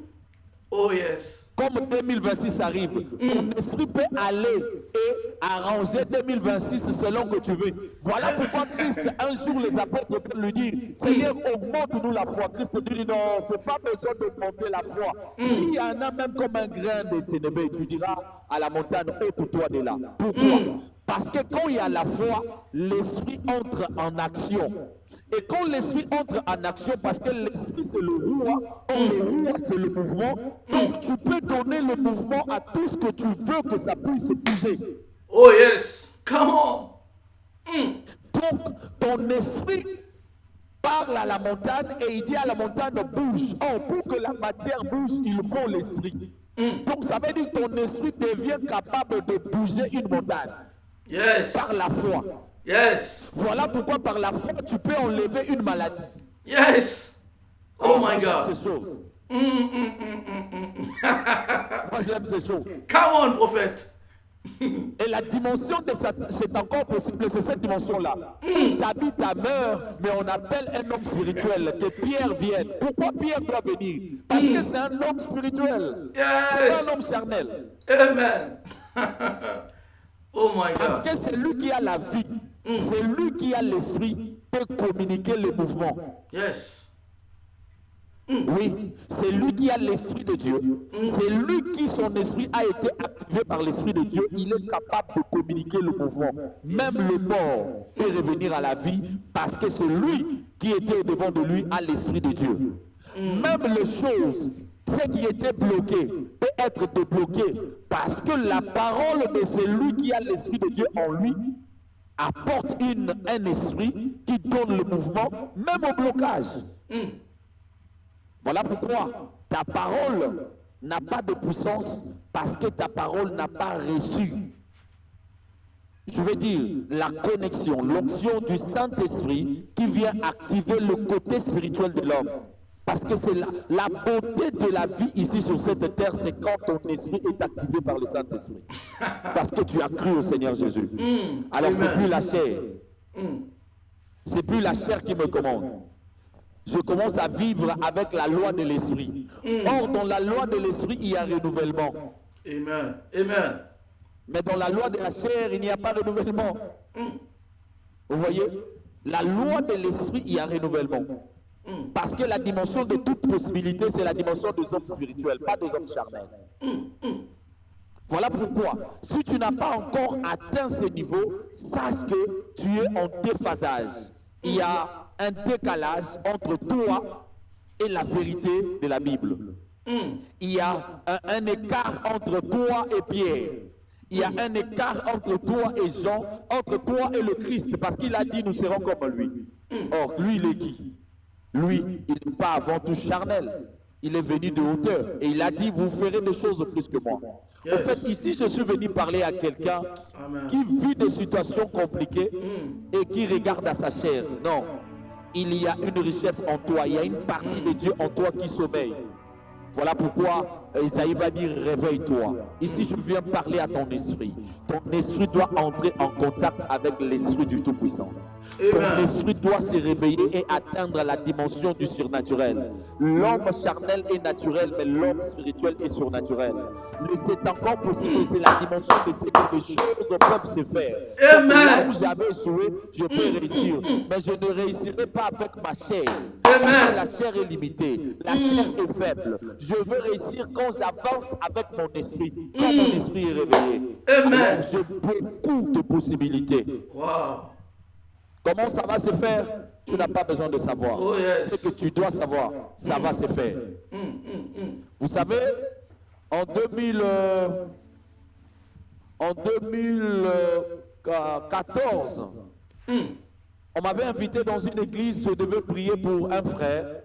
Speaker 4: Oh yes.
Speaker 5: Comme 2026 arrive, ton esprit peut aller et arranger 2026 selon que tu veux. Voilà pourquoi Christ, un jour, les apôtres peuvent lui dire, Seigneur, augmente-nous la foi. Christ lui dit, non, c'est pas besoin d'augmenter la foi. S'il y en a même comme un grain de sénévé, tu diras à la montagne, ôte-toi de là. Pourquoi? Parce que quand il y a la foi, l'esprit entre en action. Et quand l'esprit entre en action, parce que l'esprit c'est le roi, le roi c'est le mouvement, donc tu peux donner le mouvement à tout ce que tu veux que ça puisse bouger.
Speaker 4: Oh yes, come on.
Speaker 5: Donc ton esprit parle à la montagne et il dit à la montagne bouge. Oh, pour que la matière bouge, il faut l'esprit. Donc ça veut dire que ton esprit devient capable de bouger une montagne.
Speaker 4: Yes.
Speaker 5: Par la foi.
Speaker 4: Yes.
Speaker 5: Voilà pourquoi par la foi tu peux enlever une maladie.
Speaker 4: Yes. Oh my God.
Speaker 5: Ces choses. Moi j'aime ces choses.
Speaker 4: Come on, prophète.
Speaker 5: Et la dimension de c'est encore possible, c'est cette dimension-là. David a meurt, mais on appelle un homme spirituel, que Pierre vienne. Pourquoi Pierre doit venir? Parce que c'est un homme spirituel.
Speaker 4: Yes.
Speaker 5: C'est pas un homme charnel.
Speaker 4: Amen. Oh my God.
Speaker 5: Parce que c'est lui qui a la vie, c'est lui qui a l'esprit, peut communiquer le mouvement.
Speaker 4: Yes.
Speaker 5: Oui, c'est lui qui a l'esprit de Dieu. C'est lui qui, son esprit a été activé par l'esprit de Dieu. Il est capable de communiquer le mouvement. Même le mort peut revenir à la vie parce que c'est lui qui était au devant de lui a l'esprit de Dieu. Même les choses, ce qui était bloqué, peut être débloqué parce que la parole de celui qui a l'esprit de Dieu en lui apporte un esprit qui donne le mouvement, même au blocage. Voilà pourquoi ta parole n'a pas de puissance parce que ta parole n'a pas reçu. Je veux dire, la connexion, l'onction du Saint-Esprit qui vient activer le côté spirituel de l'homme. Parce que c'est la beauté de la vie ici sur cette terre, c'est quand ton esprit est activé par le Saint-Esprit. Parce que tu as cru au Seigneur Jésus. Alors c'est plus la chair. C'est plus la chair qui me commande. Je commence à vivre avec la loi de l'esprit. Or, dans la loi de l'esprit, il y a renouvellement.
Speaker 4: Amen. Amen.
Speaker 5: Mais dans la loi de la chair, il n'y a pas de renouvellement. Vous voyez? La loi de l'esprit, il y a renouvellement. Parce que la dimension de toute possibilité, c'est la dimension des hommes spirituels, pas des hommes charnels. Voilà pourquoi, si tu n'as pas encore atteint ce niveau, sache que tu es en déphasage. Il y a un décalage entre toi et la vérité de la Bible. Il y a un écart entre toi et Pierre. Il y a un écart entre toi et Jean, entre toi et le Christ, parce qu'il a dit nous serons comme lui. Or, lui, il est qui? Lui, il n'est pas avant tout charnel. Il est venu de hauteur et il a dit vous ferez des choses plus que moi. En fait, ici, je suis venu parler à quelqu'un qui vit des situations compliquées et qui regarde à sa chair. Non. il y a une richesse en toi, il y a une partie de Dieu en toi qui sommeille. Voilà pourquoi Isaïe va dire réveille-toi. Ici, je viens parler à ton esprit. Ton esprit doit entrer en contact avec l'esprit du Tout-Puissant. Ton esprit doit se réveiller et atteindre la dimension du surnaturel. L'homme charnel est naturel, mais l'homme spirituel est surnaturel. Mais c'est encore possible, c'est la dimension de ce que les choses peuvent se faire. Là où j'avais échoué, je peux réussir. Mais je ne réussirai pas avec ma chair. Parce que la chair est limitée, la chair est faible. Je veux réussir quand j'avance avec mon esprit, quand mon esprit est réveillé. Alors j'ai beaucoup de possibilités.
Speaker 4: Wow.
Speaker 5: Comment ça va se faire? Tu n'as pas besoin de savoir.
Speaker 4: Oh, yes.
Speaker 5: Ce que tu dois savoir, ça va se faire. Vous savez, en 2014, on m'avait invité dans une église, je devais prier pour un frère.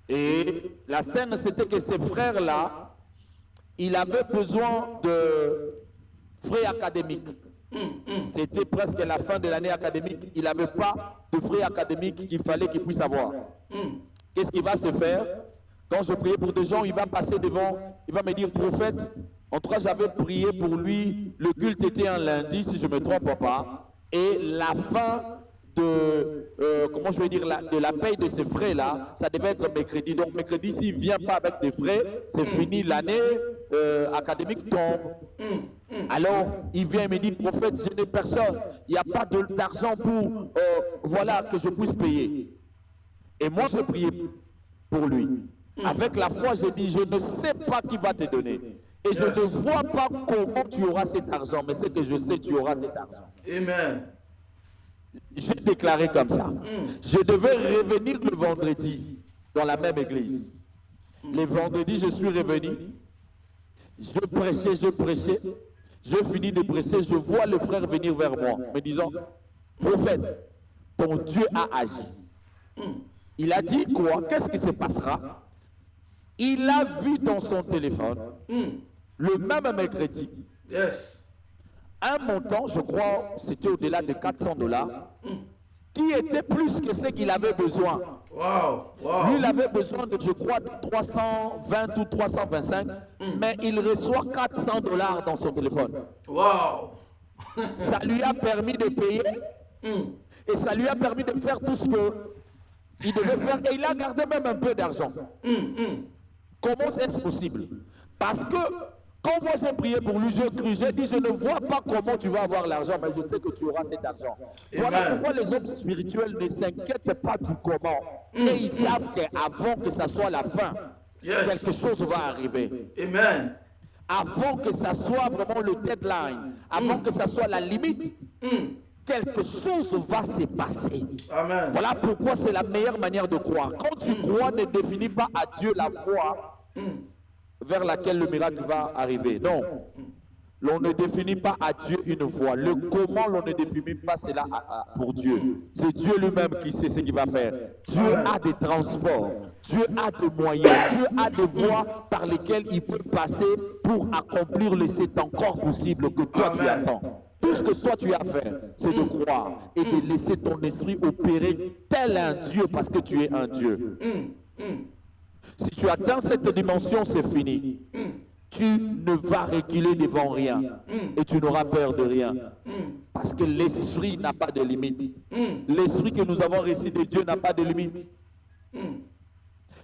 Speaker 5: Et la scène, c'était que ce frère-là, il avait besoin de frais académiques. C'était presque la fin de l'année académique. Il n'avait pas de frais académiques qu'il fallait qu'il puisse avoir. Qu'est-ce qui va se faire? Quand je priais pour des gens, il va passer devant, il va me dire, prophète, en tout cas, j'avais prié pour lui, le culte était un lundi, si je ne me trompe pas, et la fin de, comment je vais dire, de la paye de ces frais-là, ça devait être mercredi. Donc, mercredi, s'il ne vient pas avec des frais, c'est fini, l'année académique tombe. Alors, il vient et me dit, prophète, je n'ai personne, il n'y a pas d'argent pour, voilà, que je puisse payer. Et moi, je priais pour lui. Avec la foi, j'ai dit, je ne sais pas qui va te donner. Et je ne vois pas comment tu auras cet argent, mais c'est que je sais que tu auras cet argent.
Speaker 4: Amen.
Speaker 5: J'ai déclaré comme ça. Je devais revenir le vendredi dans la même église. Le vendredi, je suis revenu. Je prêchais. Je finis de prêcher. Je vois le frère venir vers moi, me disant, prophète, ton Dieu a agi. Il a dit quoi? Qu'est-ce qui se passera? Il a vu dans son téléphone, le même mercredi, un montant, je crois, c'était au-delà de $400, qui était plus que ce qu'il avait besoin. Lui, il avait besoin de, je crois, de 320 ou 325, mais il reçoit $400 dans son téléphone. Ça lui a permis de payer et ça lui a permis de faire tout ce qu'il devait faire, et il a gardé même un peu d'argent. Comment est-ce possible? Parce que quand moi j'ai prié pour lui, j'ai cru, j'ai dit, je ne vois pas comment tu vas avoir l'argent, mais je sais que tu auras cet argent. Voilà pourquoi les hommes spirituels ne s'inquiètent pas du comment. Et ils savent qu'avant que ça soit la fin, quelque chose va arriver.
Speaker 4: Amen.
Speaker 5: Avant que ça soit vraiment le deadline, avant que ça soit la limite, quelque chose va se passer.
Speaker 4: Amen.
Speaker 5: Voilà pourquoi c'est la meilleure manière de croire. Quand tu crois, ne définis pas à Dieu la voie vers laquelle le miracle va arriver. Non. L'on ne définit pas à Dieu une voie. Le comment, l'on ne définit pas cela pour Dieu. C'est Dieu lui-même qui sait ce qu'il va faire. Dieu a des transports. Dieu a des moyens. Dieu a des voies par lesquelles il peut passer pour accomplir le c'est encore possible que toi tu attends. Tout ce que toi tu as à faire, c'est de croire et de laisser ton esprit opérer tel un Dieu parce que tu es un Dieu. Si tu atteins cette dimension, c'est fini. Tu ne vas reculer devant rien et tu n'auras peur de rien. Parce que l'esprit n'a pas de limite. L'esprit que nous avons reçu de Dieu n'a pas de limite.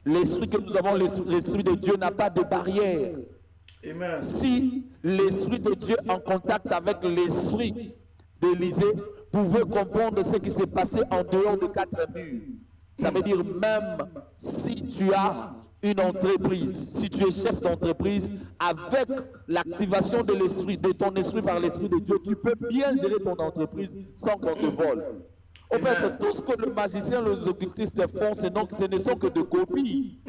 Speaker 5: L'esprit que nous avons reçu de Dieu n'a pas de barrière.
Speaker 4: Amen.
Speaker 5: Si l'esprit de Dieu en contact avec l'esprit d'Élisée pouvait comprendre ce qui s'est passé en dehors de 4 murs, ça veut dire même si tu as une entreprise, si tu es chef d'entreprise, avec l'activation de l'esprit, de ton esprit par l'esprit de Dieu, tu peux bien gérer ton entreprise sans qu'on te vole. En fait, tout ce que le magicien, les occultistes font, ce ne sont que des copies.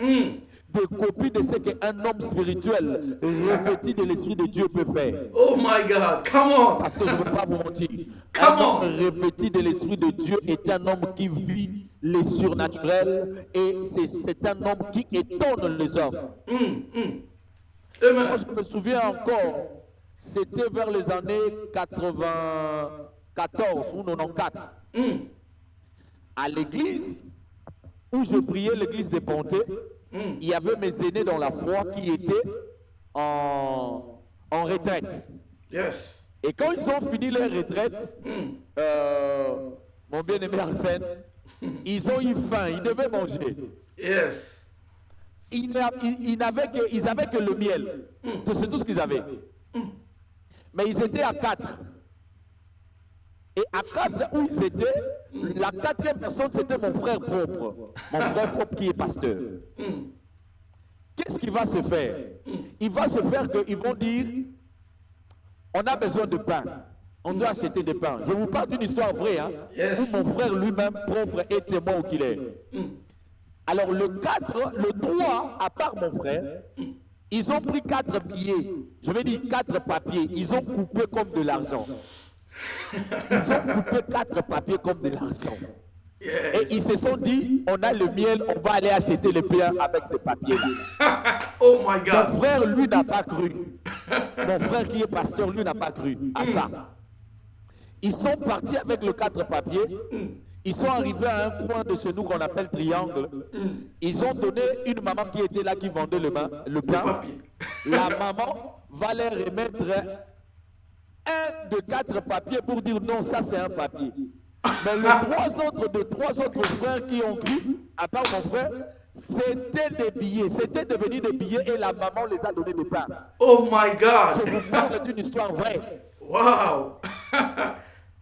Speaker 5: Des copies de ce qu'un homme spirituel revêtu de l'esprit de Dieu peut faire.
Speaker 4: Oh my God, come on.
Speaker 5: Parce que je ne veux pas vous mentir.
Speaker 4: Come
Speaker 5: Un homme revêtu de l'esprit de Dieu est un homme qui vit les surnaturels et c'est un homme qui étonne les hommes. Moi, je me souviens encore, c'était vers les années 94 ou 94. à l'église où je priais, l'église des Pontés, il y avait mes aînés dans la foi qui étaient en retraite.
Speaker 4: Yes.
Speaker 5: Et quand ils ont fini leur retraite, mon bien-aimé Arsène, ils ont eu faim, ils devaient manger.
Speaker 4: Yes.
Speaker 5: Ils avaient que le miel. C'est tout ce qu'ils avaient. Mais ils étaient à 4. Et à 4 où ils étaient, la 4e personne, c'était mon frère propre. Mon frère propre qui est pasteur. Qu'est-ce qui va se faire? Il va se faire qu'ils vont dire, on a besoin de pain. On doit acheter des pains. Je vous parle d'une histoire vraie, hein,
Speaker 4: Yes.
Speaker 5: où mon frère lui-même propre est témoin oculaire. Alors le 4, le 3, à part mon frère, ils ont pris 4 billets, je vais dire 4 papiers, ils ont coupé comme de l'argent. Ils ont coupé 4 papiers comme de l'argent. Et ils se sont dit, on a le miel, on va aller acheter le pain avec ces papiers.
Speaker 4: Oh my
Speaker 5: Mon
Speaker 4: God.
Speaker 5: frère, lui, n'a pas cru. Mon frère qui est pasteur, lui, n'a pas cru à ça. Ils sont partis avec le 4 papiers. Ils sont arrivés à un coin de chez nous qu'on appelle Triangle. Ils ont donné une maman qui était là, qui vendait le pain.
Speaker 4: Papier.
Speaker 5: La maman va leur remettre un de 4 papiers pour dire non, ça c'est un papier. Mais les 3 autres frères qui ont cru, à part mon frère, c'était des billets. C'était devenu des billets et la maman les a donné des pains.
Speaker 4: Oh my God.
Speaker 5: Je vous parle d'une histoire vraie.
Speaker 4: Wow.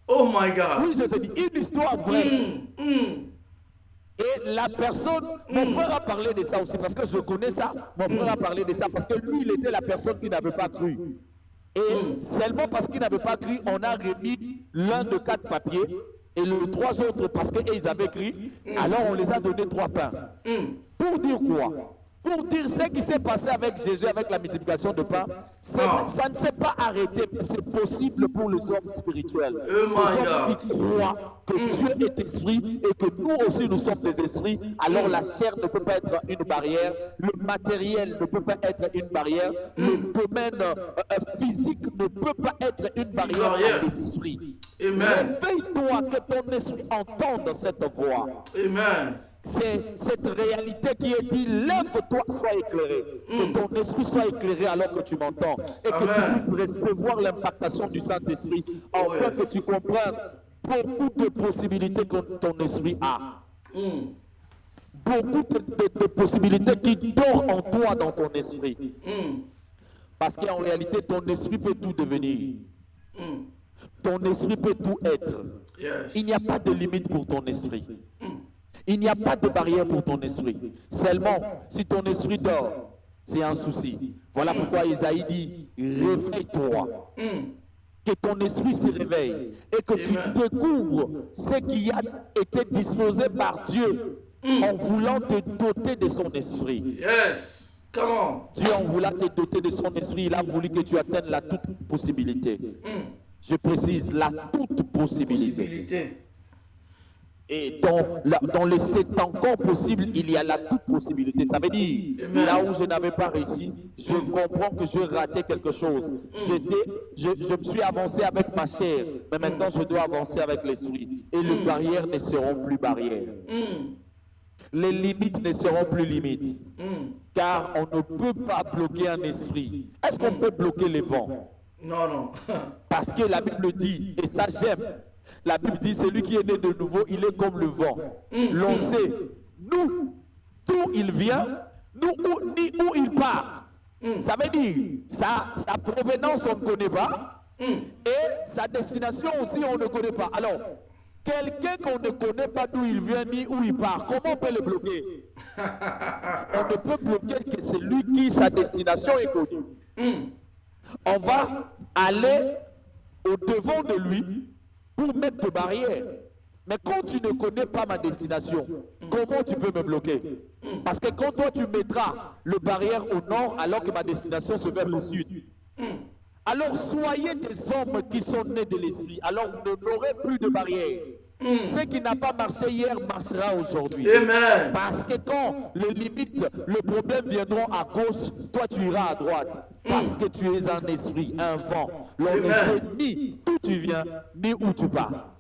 Speaker 4: Oh my God.
Speaker 5: Oui, je te dis, une histoire vraie. Et la personne, mon frère a parlé de ça aussi, parce que je connais ça. Mon frère a parlé de ça, parce que lui, il était la personne qui n'avait pas cru. Et seulement parce qu'il n'avait pas cru, on a remis l'un de 4 papiers, et les 3 autres, parce qu'ils avaient cru, alors on les a donné 3 pains. Pour dire quoi? Pour dire ce qui s'est passé avec Jésus, avec la multiplication de pain, ça ne s'est pas arrêté. C'est possible pour les hommes spirituels.
Speaker 4: Oh
Speaker 5: Les
Speaker 4: my
Speaker 5: hommes
Speaker 4: God.
Speaker 5: qui croient que Dieu est esprit et que nous aussi nous sommes des esprits. Alors la chair ne peut pas être une barrière, le matériel ne peut pas être une barrière, le domaine physique ne peut pas être une barrière à l'esprit.
Speaker 4: Amen.
Speaker 5: Réveille-toi, que ton esprit entende cette voix.
Speaker 4: Amen.
Speaker 5: C'est cette réalité qui est dit, lève-toi, sois éclairé. Que ton esprit soit éclairé alors que tu m'entends. Et que tu
Speaker 4: Amen.
Speaker 5: puisses recevoir l'impactation du Saint-Esprit. Afin que tu comprennes beaucoup de possibilités que ton esprit a. Beaucoup de possibilités qui dorment en toi dans ton esprit. Parce qu'en réalité, ton esprit peut tout devenir. Ton esprit peut tout être.
Speaker 4: Yes.
Speaker 5: Il n'y a pas de limite pour ton esprit. Il n'y a pas de barrière pour ton esprit. Seulement, si ton esprit dort, c'est un souci. Voilà pourquoi Isaïe dit, réveille-toi. Que ton esprit se réveille et que tu découvres ce qui a été disposé par Dieu en voulant te doter de son esprit.
Speaker 4: Yes. Come on.
Speaker 5: Dieu, en voulant te doter de son esprit, il a voulu que tu atteignes la toute possibilité. Je précise, la toute possibilité.
Speaker 4: Possibilité.
Speaker 5: Et dans les 7 encore possibles, il y a la toute possibilité. Ça veut dire,
Speaker 4: Amen.
Speaker 5: là où je n'avais pas réussi, je comprends que je ratais quelque chose. Je me suis avancé avec ma chair, mais maintenant je dois avancer avec l'esprit. Et les barrières ne seront plus barrières. Les limites ne seront plus limites. Car on ne peut pas bloquer un esprit. Est-ce qu'on peut bloquer les vents?
Speaker 4: Non, non.
Speaker 5: Parce que la Bible dit, et ça j'aime, la Bible dit, celui qui est né de nouveau, il est comme le vent. L'on sait, nous, d'où il vient, ni où il part. Ça veut dire, sa provenance, on ne connaît pas, et sa destination aussi, on ne connaît pas. Alors, quelqu'un qu'on ne connaît pas d'où il vient, ni où il part, comment on peut le bloquer? On ne peut bloquer que celui qui, sa destination est connue. On va aller au-devant de lui pour mettre des barrières. Mais quand tu ne connais pas ma destination, comment tu peux me bloquer? Parce que quand toi tu mettras le barrière au nord alors que ma destination se vers le sud, alors soyez des hommes qui sont nés de l'esprit. Alors vous n'aurez plus de barrières. Ce qui n'a pas marché hier marchera aujourd'hui.
Speaker 4: Amen.
Speaker 5: Parce que quand les limites, le problème viendront à gauche, toi tu iras à droite. Parce que tu es un esprit, un vent. L'on ne sait ni d'où tu viens, ni où tu pars.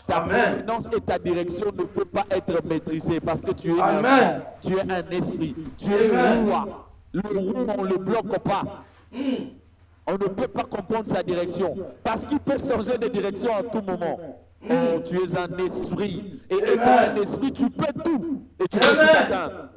Speaker 5: Ta
Speaker 4: Amen.
Speaker 5: provenance et ta direction ne peut pas être maîtrisée parce que tu es
Speaker 4: Amen.
Speaker 5: un vent, tu es un esprit, tu es
Speaker 4: Amen.
Speaker 5: roi. Le roi, on ne le bloque pas. On ne peut pas comprendre sa direction parce qu'il peut changer de direction à tout moment. Oh, tu es un esprit. Et étant un esprit, tu peux tout. Et tu peux tout atteindre.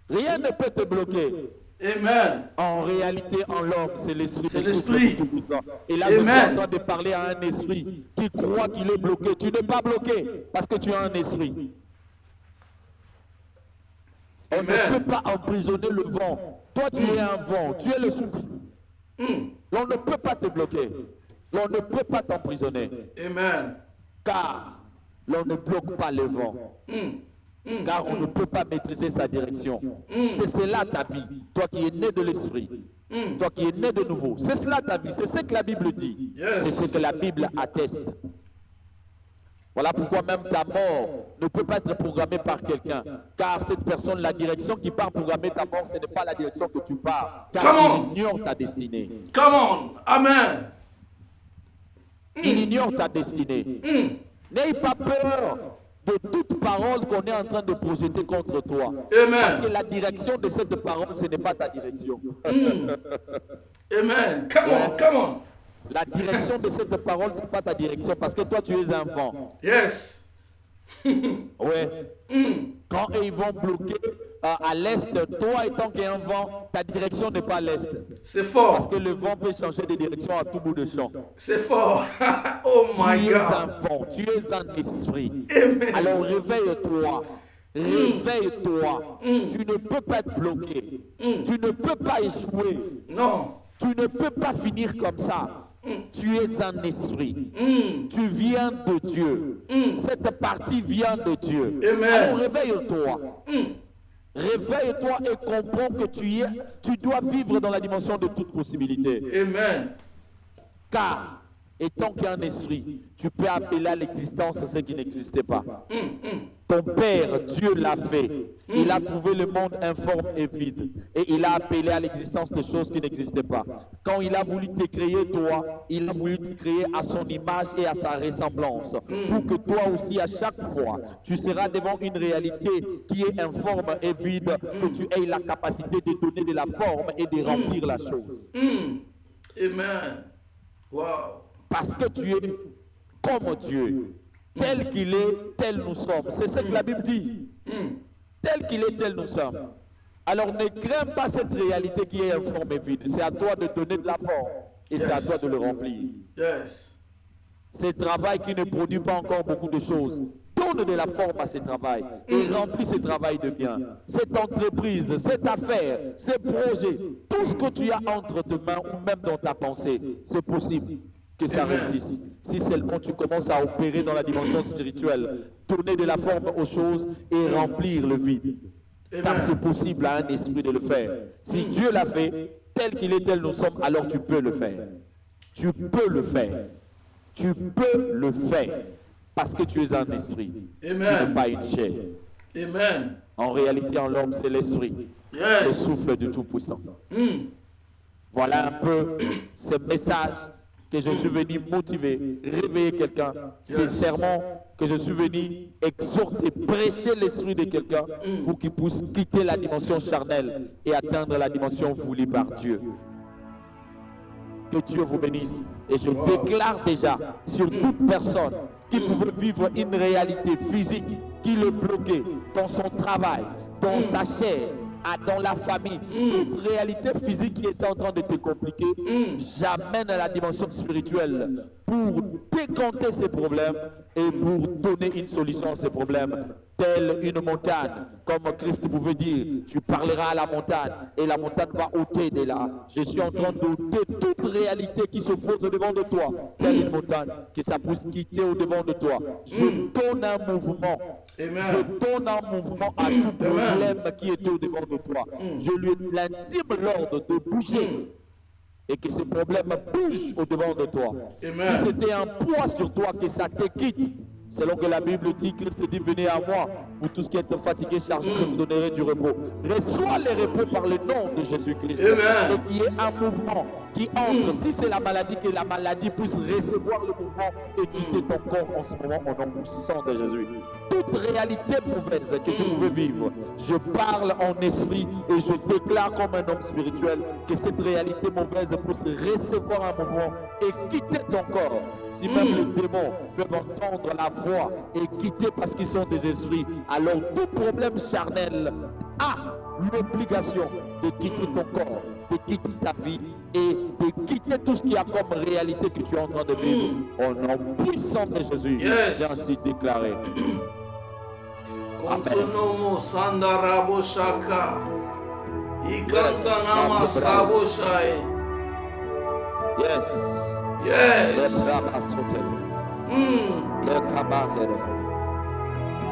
Speaker 5: Rien ne peut te bloquer.
Speaker 4: Amen.
Speaker 5: En réalité, en l'homme, c'est l'esprit
Speaker 4: C'est
Speaker 5: qui souffle
Speaker 4: l'esprit.
Speaker 5: du Tout-Puissant. Et là, je suis
Speaker 4: Amen.
Speaker 5: en train de parler à un esprit qui croit qu'il est bloqué. Tu n'es pas bloqué parce que tu as un esprit. On
Speaker 4: Amen.
Speaker 5: ne peut pas emprisonner le vent. Toi, tu es un vent, tu es le souffle. L'on ne peut pas te bloquer. L'on ne peut pas t'emprisonner.
Speaker 4: Amen.
Speaker 5: Car l'on ne bloque pas le vent. Car on ne peut pas maîtriser sa direction. C'est cela ta vie. Toi qui es né de l'esprit. Toi qui es né de nouveau. C'est cela ta vie. C'est ce que la Bible dit.
Speaker 4: Yes.
Speaker 5: C'est ce que la Bible atteste. Voilà pourquoi même ta mort ne peut pas être programmée par quelqu'un. Car cette personne, la direction qui part programmer ta mort, ce n'est pas la direction que tu pars. Car
Speaker 4: Come on.
Speaker 5: il ignore ta destinée.
Speaker 4: Come on. Amen.
Speaker 5: Il ignore ta destinée. N'aie pas peur de toute parole qu'on est en train de projeter contre toi.
Speaker 4: Amen.
Speaker 5: Parce que la direction de cette parole, ce n'est pas ta direction.
Speaker 4: Amen. Come on. Come on.
Speaker 5: La direction de cette parole, ce n'est pas ta direction. Parce que toi, tu es un vent.
Speaker 4: Yes.
Speaker 5: Ouais. Quand ils vont bloquer à l'est, toi étant qu'un vent, ta direction n'est pas à l'est.
Speaker 4: C'est fort.
Speaker 5: Parce que le vent peut changer de direction à tout bout de champ.
Speaker 4: C'est fort. Oh my
Speaker 5: Tu es un
Speaker 4: God.
Speaker 5: vent, tu es un esprit.
Speaker 4: Amen.
Speaker 5: Alors réveille-toi. Réveille-toi. Tu ne peux pas être bloqué. Tu ne peux pas échouer.
Speaker 4: Non.
Speaker 5: Tu ne peux pas finir comme ça. Tu es un esprit. Tu viens de Dieu. Cette partie vient de Dieu.
Speaker 4: Amen.
Speaker 5: Alors réveille-toi. Réveille-toi et comprends que tu dois vivre dans la dimension de toute possibilité.
Speaker 4: Amen.
Speaker 5: Car, étant qu'un esprit, tu peux appeler à l'existence ce qui n'existait pas. Ton Père, Dieu l'a fait. Il a trouvé le monde informe et vide. Et il a appelé à l'existence des choses qui n'existaient pas. Quand il a voulu te créer, toi, il a voulu te créer à son image et à sa ressemblance. Pour que toi aussi, à chaque fois, tu seras devant une réalité qui est informe et vide, que tu aies la capacité de donner de la forme et de remplir la chose.
Speaker 4: Amen. Wow.
Speaker 5: Parce que tu es comme Dieu. Tel qu'il est, tel nous sommes. C'est ce que la Bible dit. Tel qu'il est, tel nous sommes. Alors ne crains pas cette réalité qui est informe et vide. C'est à toi de donner de la forme. Et c'est à toi de le remplir.
Speaker 4: Yes.
Speaker 5: Ce travail qui ne produit pas encore beaucoup de choses. Donne de la forme à ce travail. Et remplis ce travail de bien. Cette entreprise, cette affaire, ces projets, tout ce que tu as entre tes mains ou même dans ta pensée, c'est possible que ça réussisse. Si seulement tu commences à opérer dans la dimension spirituelle, donner de la forme aux choses et remplir le vide. Car c'est possible à un esprit de le faire. Si Dieu l'a fait, tel qu'il est, tel nous sommes, alors tu peux le faire. Tu peux le faire. Tu peux le faire. Parce que tu es un esprit.
Speaker 4: Amen.
Speaker 5: Tu n'es pas une chair.
Speaker 4: Amen.
Speaker 5: En réalité, en l'homme, c'est l'esprit. Le
Speaker 4: Yes.
Speaker 5: souffle du Tout-Puissant. Voilà un peu ce message que je suis venu motiver, réveiller quelqu'un. C'est serment que je suis venu exhorter, prêcher l'esprit de quelqu'un pour qu'il puisse quitter la dimension charnelle et atteindre la dimension voulue par Dieu. Que Dieu vous bénisse. Et je déclare déjà sur toute personne qui pouvait vivre une réalité physique qui le bloquait dans son travail, dans sa chair, dans la famille, toute réalité physique qui était en train de te compliquer, j'amène à la dimension spirituelle pour décanter ces problèmes et pour donner une solution à ces problèmes. Telle une montagne, comme Christ pouvait dire, tu parleras à la montagne et la montagne va ôter de là. Je suis en train d'ôter toute réalité qui se pose au devant de toi, telle une montagne, que ça puisse quitter au devant de toi. Je donne un mouvement.
Speaker 4: Amen.
Speaker 5: Je donne un mouvement à tout problème qui était au devant de toi. Je lui intime l'ordre de bouger et que ce problème bouge au devant de toi.
Speaker 4: Amen.
Speaker 5: Si c'était un poids sur toi, que ça te quitte. Selon que la Bible dit, Christ dit, venez à moi, vous tous qui êtes fatigués, chargés, je vous donnerai du repos. Reçois le repos par le nom de Jésus-Christ.
Speaker 4: Amen.
Speaker 5: Et qu'il y ait un mouvement, qui entre, si c'est la maladie, que la maladie puisse recevoir le mouvement et quitter ton corps en ce moment au nom puissant de Jésus. Toute réalité mauvaise que tu pouvais vivre, je parle en esprit et je déclare comme un homme spirituel que cette réalité mauvaise puisse recevoir un mouvement et quitter ton corps. Si même les démons peuvent entendre la voix et quitter parce qu'ils sont des esprits, alors tout problème charnel a l'obligation de quitter ton corps, de quitter ta vie et de quitter tout ce qui a comme réalité que tu es en train de vivre. Au nom puissant de Jésus, j'ai ainsi déclaré.
Speaker 4: Konsonomo sandarabo shaka. Ikansanama sabo shai.
Speaker 5: Yes.
Speaker 4: Yes.
Speaker 5: Les bras sautés. Les cabandres.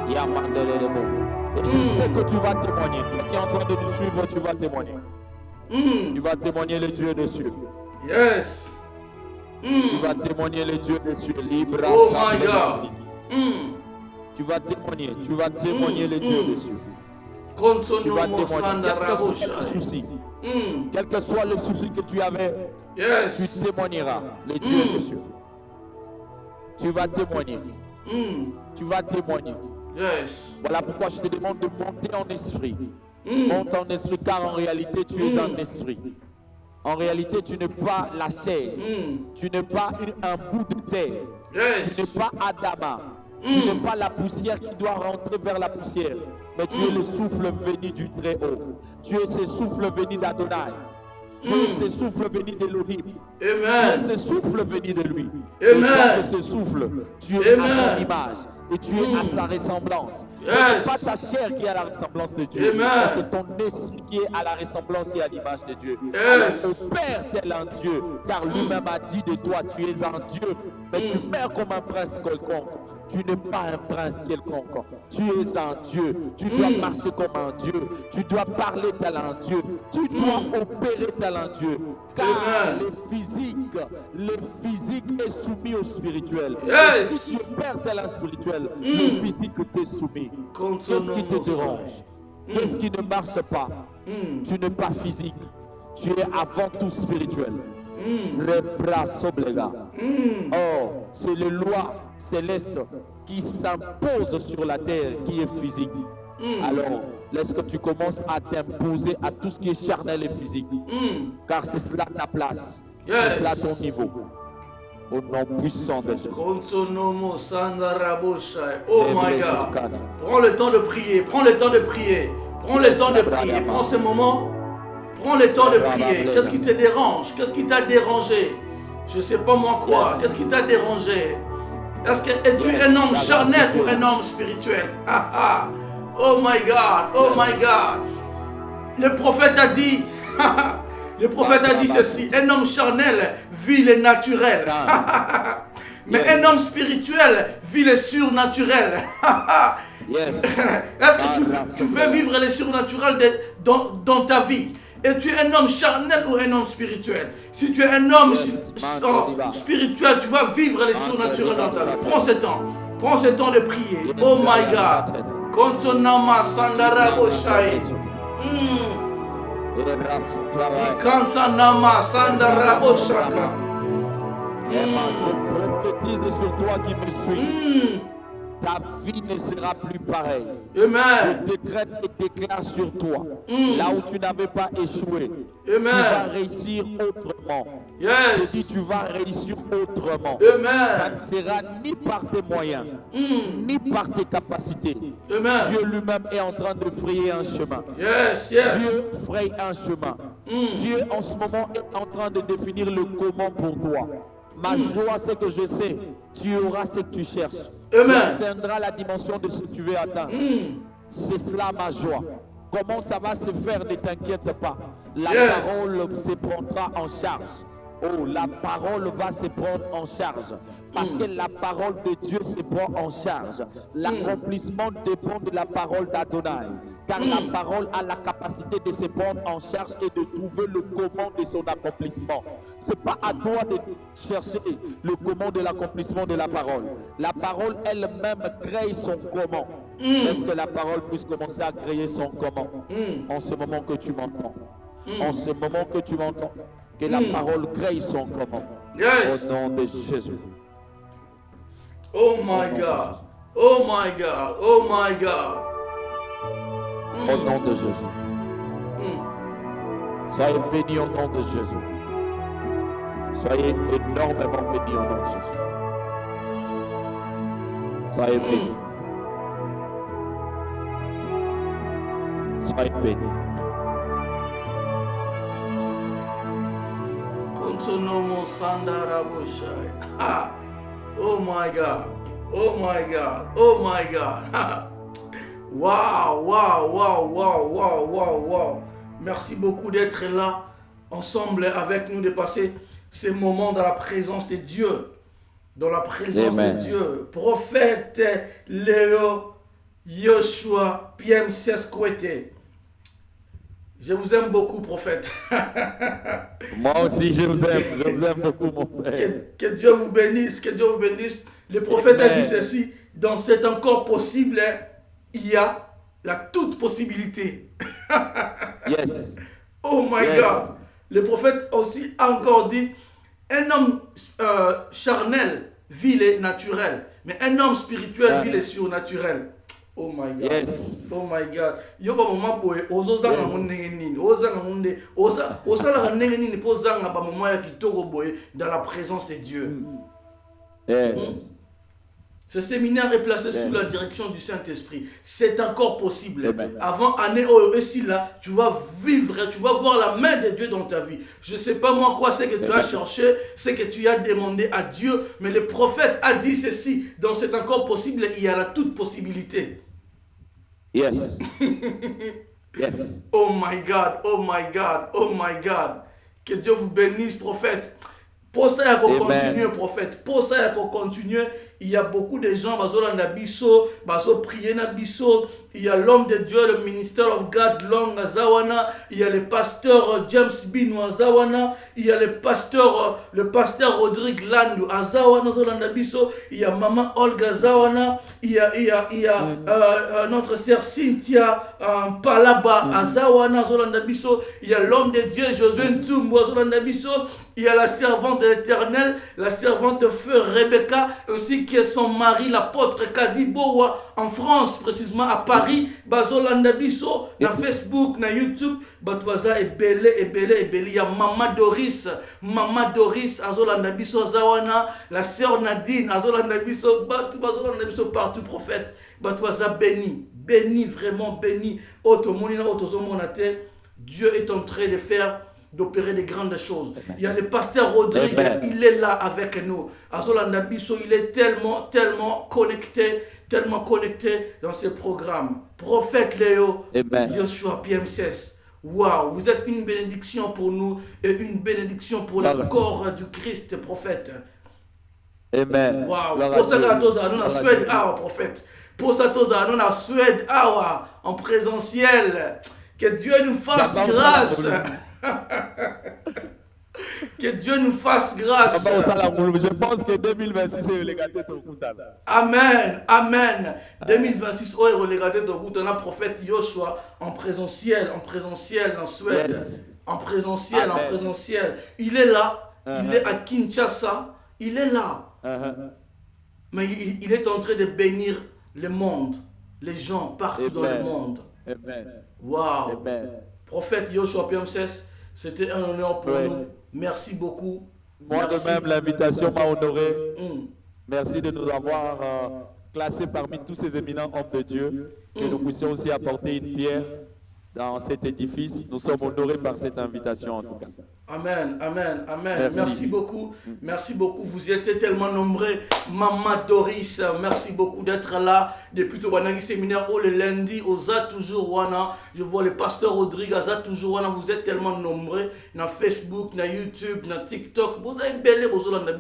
Speaker 5: Et je sais que tu vas témoigner. Toi qui es en train de nous suivre, tu vas témoigner. Tu vas témoigner le Dieu des cieux.
Speaker 4: Yes.
Speaker 5: Tu vas témoigner le Dieu des cieux. Libre.
Speaker 4: Oh my God.
Speaker 5: Tu vas témoigner le Dieu des cieux. Tu vas
Speaker 4: Konsonomo
Speaker 5: témoigner. Quel que
Speaker 4: sandarabo
Speaker 5: soit le
Speaker 4: shai.
Speaker 5: souci, quel que soit le souci que tu avais,
Speaker 4: Yes.
Speaker 5: tu témoigneras le Dieu des cieux. Tu vas témoigner. Tu vas témoigner.
Speaker 4: Yes.
Speaker 5: Voilà pourquoi je te demande de monter en esprit. Monte en esprit car en réalité tu es un esprit. En réalité tu n'es pas la chair. Tu n'es pas un bout de terre.
Speaker 4: Yes.
Speaker 5: Tu n'es pas Adama. Tu n'es pas la poussière qui doit rentrer vers la poussière. Mais tu es le souffle venu du Très-Haut. Tu es ce souffle venu d'Adonai. Tu es ce souffle venu d'Elohim. Tu es
Speaker 4: Amen.
Speaker 5: ce souffle venu de lui.
Speaker 4: Amen.
Speaker 5: Et toi de ce souffle, tu es à
Speaker 4: Amen.
Speaker 5: son image. Et tu es à sa ressemblance. Ce n'est
Speaker 4: Yes.
Speaker 5: pas ta chair qui est à la ressemblance de Dieu.
Speaker 4: Amen.
Speaker 5: Mais c'est ton esprit qui est à la ressemblance et à l'image de Dieu.
Speaker 4: Yes.
Speaker 5: Alors opère tel un Dieu. Car lui-même a dit de toi, tu es un Dieu. Mais tu meurs comme un prince quelconque. Tu n'es pas un prince quelconque. Tu es un Dieu. Tu dois marcher comme un Dieu. Tu dois parler tel un Dieu. Tu dois opérer tel un Dieu. Car
Speaker 4: Amen.
Speaker 5: le physique est soumis au spirituel.
Speaker 4: Yes.
Speaker 5: Et si tu opères tel un spirituel, le physique t'est soumis. Qu'est-ce qui te dérange? Qu'est-ce qui ne marche pas? Tu n'es pas physique. Tu es avant tout spirituel. Le bras s'obléga. Oh, c'est les lois célestes qui s'imposent sur la terre qui est physique. Alors, laisse que tu commences à t'imposer à tout ce qui est charnel et physique. Car c'est cela ta place.
Speaker 4: Yes.
Speaker 5: C'est cela ton niveau. Au nom puissant de Jésus.
Speaker 4: Konsonomo sandarabo shai. Oh my
Speaker 5: Eble
Speaker 4: God.
Speaker 5: Sukana.
Speaker 4: Prends le temps de prier. Prends le temps de prier. Prends le temps de prier. Prends ce moment. Prends le temps de prier. Qu'est-ce qui te dérange? Qu'est-ce qui t'a dérangé? Je sais pas moi quoi.
Speaker 5: Yes.
Speaker 4: Qu'est-ce qui t'a dérangé? Est-ce que es-tu un homme charnel ou un homme spirituel? Oh my God. Oh my God. Le prophète a dit. Le prophète a dit ceci. Un homme charnel vit le naturel. Mais
Speaker 5: Yes.
Speaker 4: un homme spirituel vit le surnaturel.
Speaker 5: Yes.
Speaker 4: Est-ce que tu veux vivre le surnaturel dans ta vie? Et tu es un homme charnel ou un homme spirituel? Si tu es un homme
Speaker 5: Yes.
Speaker 4: spirituel, tu vas vivre le surnaturel dans ta vie. Prends ce temps. Prends ce temps de prier. Oh my God. Kontonama sandarabo shai. Kantanama sandarabo shaka.
Speaker 5: Je prophétise sur toi qui me suis. Ta vie ne sera plus pareille.
Speaker 4: Amen.
Speaker 5: Je décrète et déclare sur toi. Là où tu n'avais pas échoué, tu vas
Speaker 4: Amen.
Speaker 5: réussir autrement. Je
Speaker 4: Yes.
Speaker 5: dis tu vas réussir autrement.
Speaker 4: Amen.
Speaker 5: Ça ne sera ni par tes moyens, ni par tes capacités.
Speaker 4: Amen.
Speaker 5: Dieu lui-même est en train de frayer un chemin.
Speaker 4: Yes, yes.
Speaker 5: Dieu fraye un chemin. Dieu en ce moment est en train de définir le comment pour toi. Ma joie, c'est que je sais, tu auras ce que tu cherches.
Speaker 4: Amen.
Speaker 5: Tu atteindras la dimension de ce que tu veux atteindre. C'est cela ma joie. Comment ça va se faire, ne t'inquiète pas. La
Speaker 4: Yes.
Speaker 5: parole se prendra en charge. Oh, la parole va se prendre en charge. Parce que la parole de Dieu se prend en charge. L'accomplissement dépend de la parole d'Adonai. Car la parole a la capacité de se prendre en charge et de trouver le comment de son accomplissement. Ce n'est pas à toi de chercher le comment de l'accomplissement de la parole. La parole elle-même crée son comment. Est-ce que la parole puisse commencer à créer son comment en ce moment que tu m'entends? En ce moment que tu m'entends, Que la parole crée son commandement.
Speaker 4: Yes.
Speaker 5: Au nom de Jésus.
Speaker 4: Oh my God. Oh my God. Oh my God.
Speaker 5: Au nom de Jésus. Soyez bénis au nom de Jésus. Soyez énormément bénis au nom de Jésus. Soyez bénis. Soyez bénis.
Speaker 4: Kontonomo Sandaraboshai. Ah. Oh my God. Oh my God. Oh my God. Wow, wow, wow, wow, wow, wow, wow. Merci beaucoup d'être là, ensemble avec nous, de passer ces moments dans la présence de Dieu. Dans la présence
Speaker 5: Amen.
Speaker 4: de Dieu. Prophète Léo Yoshua PMC Kwete. Je vous aime beaucoup, prophète.
Speaker 5: Moi aussi, je vous aime beaucoup, mon frère.
Speaker 4: Que Dieu vous bénisse, que Dieu vous bénisse. Le prophète a
Speaker 5: Amen.
Speaker 4: dit ceci, dans cet encore possible, il y a la toute possibilité.
Speaker 5: Yes.
Speaker 4: Oh my
Speaker 5: Yes.
Speaker 4: God. Le prophète aussi a encore dit, un homme charnel vit les naturels, mais un homme spirituel vit les surnaturels. Oh my God.
Speaker 5: Yes.
Speaker 4: Oh my God. Yo ba mama boy ozozanga
Speaker 5: Yes.
Speaker 4: ndenge nini? Ozanga munde osala ndenge nini po zanga ba mama ya kitoko boy dans la présence de Dieu.
Speaker 5: Yes.
Speaker 4: Ce séminaire est placé
Speaker 5: Yes.
Speaker 4: sous la direction du Saint-Esprit. C'est encore possible.
Speaker 5: Amen.
Speaker 4: Avant année aussi là, tu vas vivre, tu vas voir la main de Dieu dans ta vie. Je ne sais pas moi quoi c'est que tu as cherché, c'est que tu as demandé à Dieu, mais le prophète a dit ceci, dans cet encore possible, il y a la toute possibilité.
Speaker 5: Yes. Yes.
Speaker 4: Oh my God, oh my God, oh my God. Que Dieu vous bénisse, prophète. Pour ça, il y a qu'on continue, prophète. Pour ça, il y a qu'on continue. Il y a beaucoup de gens, bazolanda biso, bazo prier na biso. Il y a l'homme de Dieu, le ministère of God, Long Azawana. Il y a le pasteur James Bino Azawana. Il y a le pasteur Rodrigue Landu Azawana, zolanda biso. Il y a maman Olga Azawana. Il y a notre sœur Cynthia Palaba Azawana, zolanda biso. Il y a l'homme de Dieu, Josué Ntumbo, zolanda biso. Il y a la servante de l'Éternel, la servante feu Rebecca, ainsi que son mari, l'apôtre Kadibowa, en France, précisément à Paris, Bazolanda Biso, dans Facebook, dans YouTube, Batwaza est belé. Il y a Mama Doris, Azolanda Biso Zawana, la sœur Nadine, Azolanda Biso, Bazolanda Biso partout, prophète, Batwaza béni, vraiment béni. Dieu est en train d'opérer des grandes choses. Il y a le pasteur Rodrigue, il est là avec nous. Azolanda Biso, il est tellement connecté dans ce programme. Prophète Léo, Yoshua PMC. Waouh, vous êtes une bénédiction pour nous et une bénédiction pour le corps du Christ, prophète.
Speaker 5: Amen.
Speaker 4: Waouh, pour ça que nous avons Suède, prophète. Pour ça que nous avons Suède, en présentiel. Que Dieu nous fasse grâce. Que Dieu nous fasse grâce.
Speaker 5: Je pense que 2026 est relégaté ton coup.
Speaker 4: Amen. 2026 est relégaté ton coup. On a prophète Yoshua en présentiel en Suède. Yes. En présentiel. Il est là. Il est à Kinshasa. Il est là. Mais il est en train de bénir le monde. Les gens partout dans le monde. Wow. Prophète Yoshua PMC, c'était un honneur pour nous. Merci beaucoup.
Speaker 5: Moi de même, l'invitation m'a honoré. Merci de nous avoir classés parmi tous ces éminents hommes de Dieu. Que nous puissions aussi apporter une pierre dans cet édifice. Nous sommes honorés par cette invitation en tout cas.
Speaker 4: Amen. Merci beaucoup. Vous étiez tellement nombreux. Maman Doris, merci beaucoup d'être là. Depuis tout le séminaire, le lundi, Oza toujours wana. Je vois le pasteur Rodrigue, Oza toujours wana. Vous êtes tellement nombreux. Dans Facebook, dans YouTube, dans TikTok. Vous avez belé, vous avez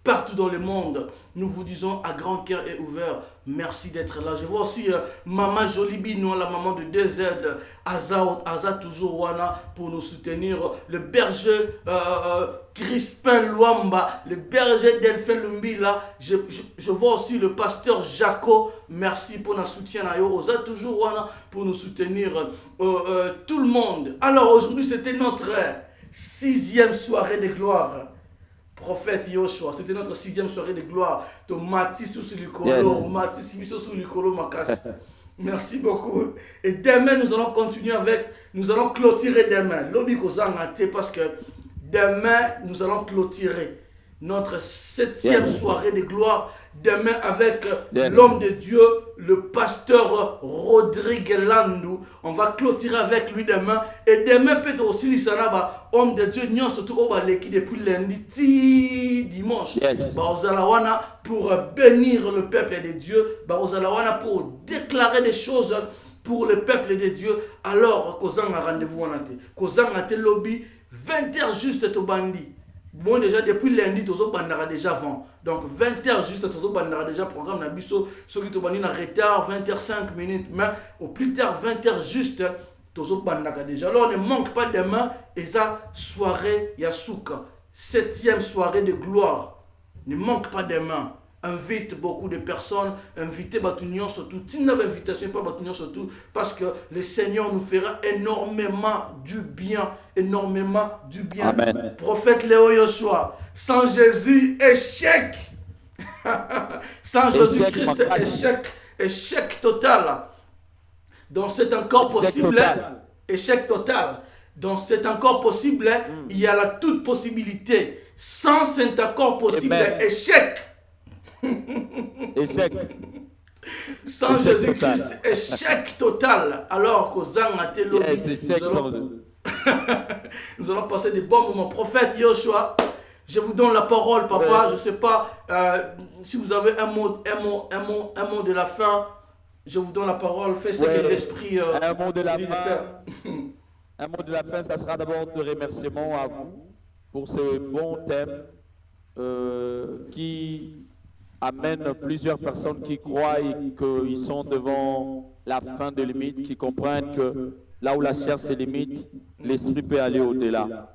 Speaker 4: partout dans le monde. Nous vous disons à grand cœur et ouvert, merci d'être là. Je vois aussi Maman Jolibino, la maman de DZ, Aza toujours wana pour nous soutenir. Le berger Crispin Luamba, le berger Delphin Lumbila. Je vois aussi le pasteur Jaco. Merci pour notre soutien. Aza toujours wana pour nous soutenir. Tout le monde. Alors aujourd'hui, c'était notre 6e soirée de gloire. Prophète Yoshua, c'était notre 6e soirée de gloire. To Matisse sur le colo, Matisse sur le colo, Makas. Merci beaucoup. Et demain, nous allons continuer nous allons clôturer demain. Lobby Kozangate, parce que demain, nous allons clôturer notre 7e soirée de gloire. Demain, avec l'homme de Dieu, le pasteur Rodrigue Landou. On va clôturer avec lui demain. Et demain, peut-être aussi, l'Issanaba, homme de Dieu, nous surtout au Baleki depuis lundi, dimanche. Baozalawana pour bénir le peuple de Dieu. Baozalawana pour déclarer des choses pour le peuple de Dieu. Alors, Kozang a rendez-vous en athée. Kozang a lobby 20h juste au bandi. Bon, déjà, depuis lundi, Tozo Bandara déjà avant. Donc, 20h juste, Tozo Bandara déjà programme Nabiso. Ceux qui te bandent en retard, 20h5 minutes. Mais au plus tard, 20h juste, Tozo Bandara déjà. Alors, ne manque pas demain, et ça, soirée Yasuka. 7e soirée de gloire. Ne manque pas demain. Invite beaucoup de personnes, invitez Batunion surtout, Tina invitation pas Batunion surtout, parce que le Seigneur nous fera énormément du bien, Amen. Prophète Léo Yoshua, sans Jésus, échec. Sans Jésus-Christ, échec total. Donc c'est encore possible, échec total. Donc c'est encore possible, il y a la toute possibilité. Sans cet encore possible, échec.
Speaker 5: Échec.
Speaker 4: Sans Jésus-Christ, échec total. Alors qu'aux nous allons passer des bons moments. Prophète Yoshua, je vous donne la parole, papa. Je ne sais pas si vous avez un mot de la fin. Je vous donne la parole. Faites ce que l'Esprit
Speaker 5: un mot de la fin. Un mot de la fin, ça sera d'abord de remerciements à vous pour ce bon thème qui amène plusieurs personnes qui croient qu'ils sont devant la fin de limite, qui comprennent que là où la chair se limite, l'esprit peut aller au-delà.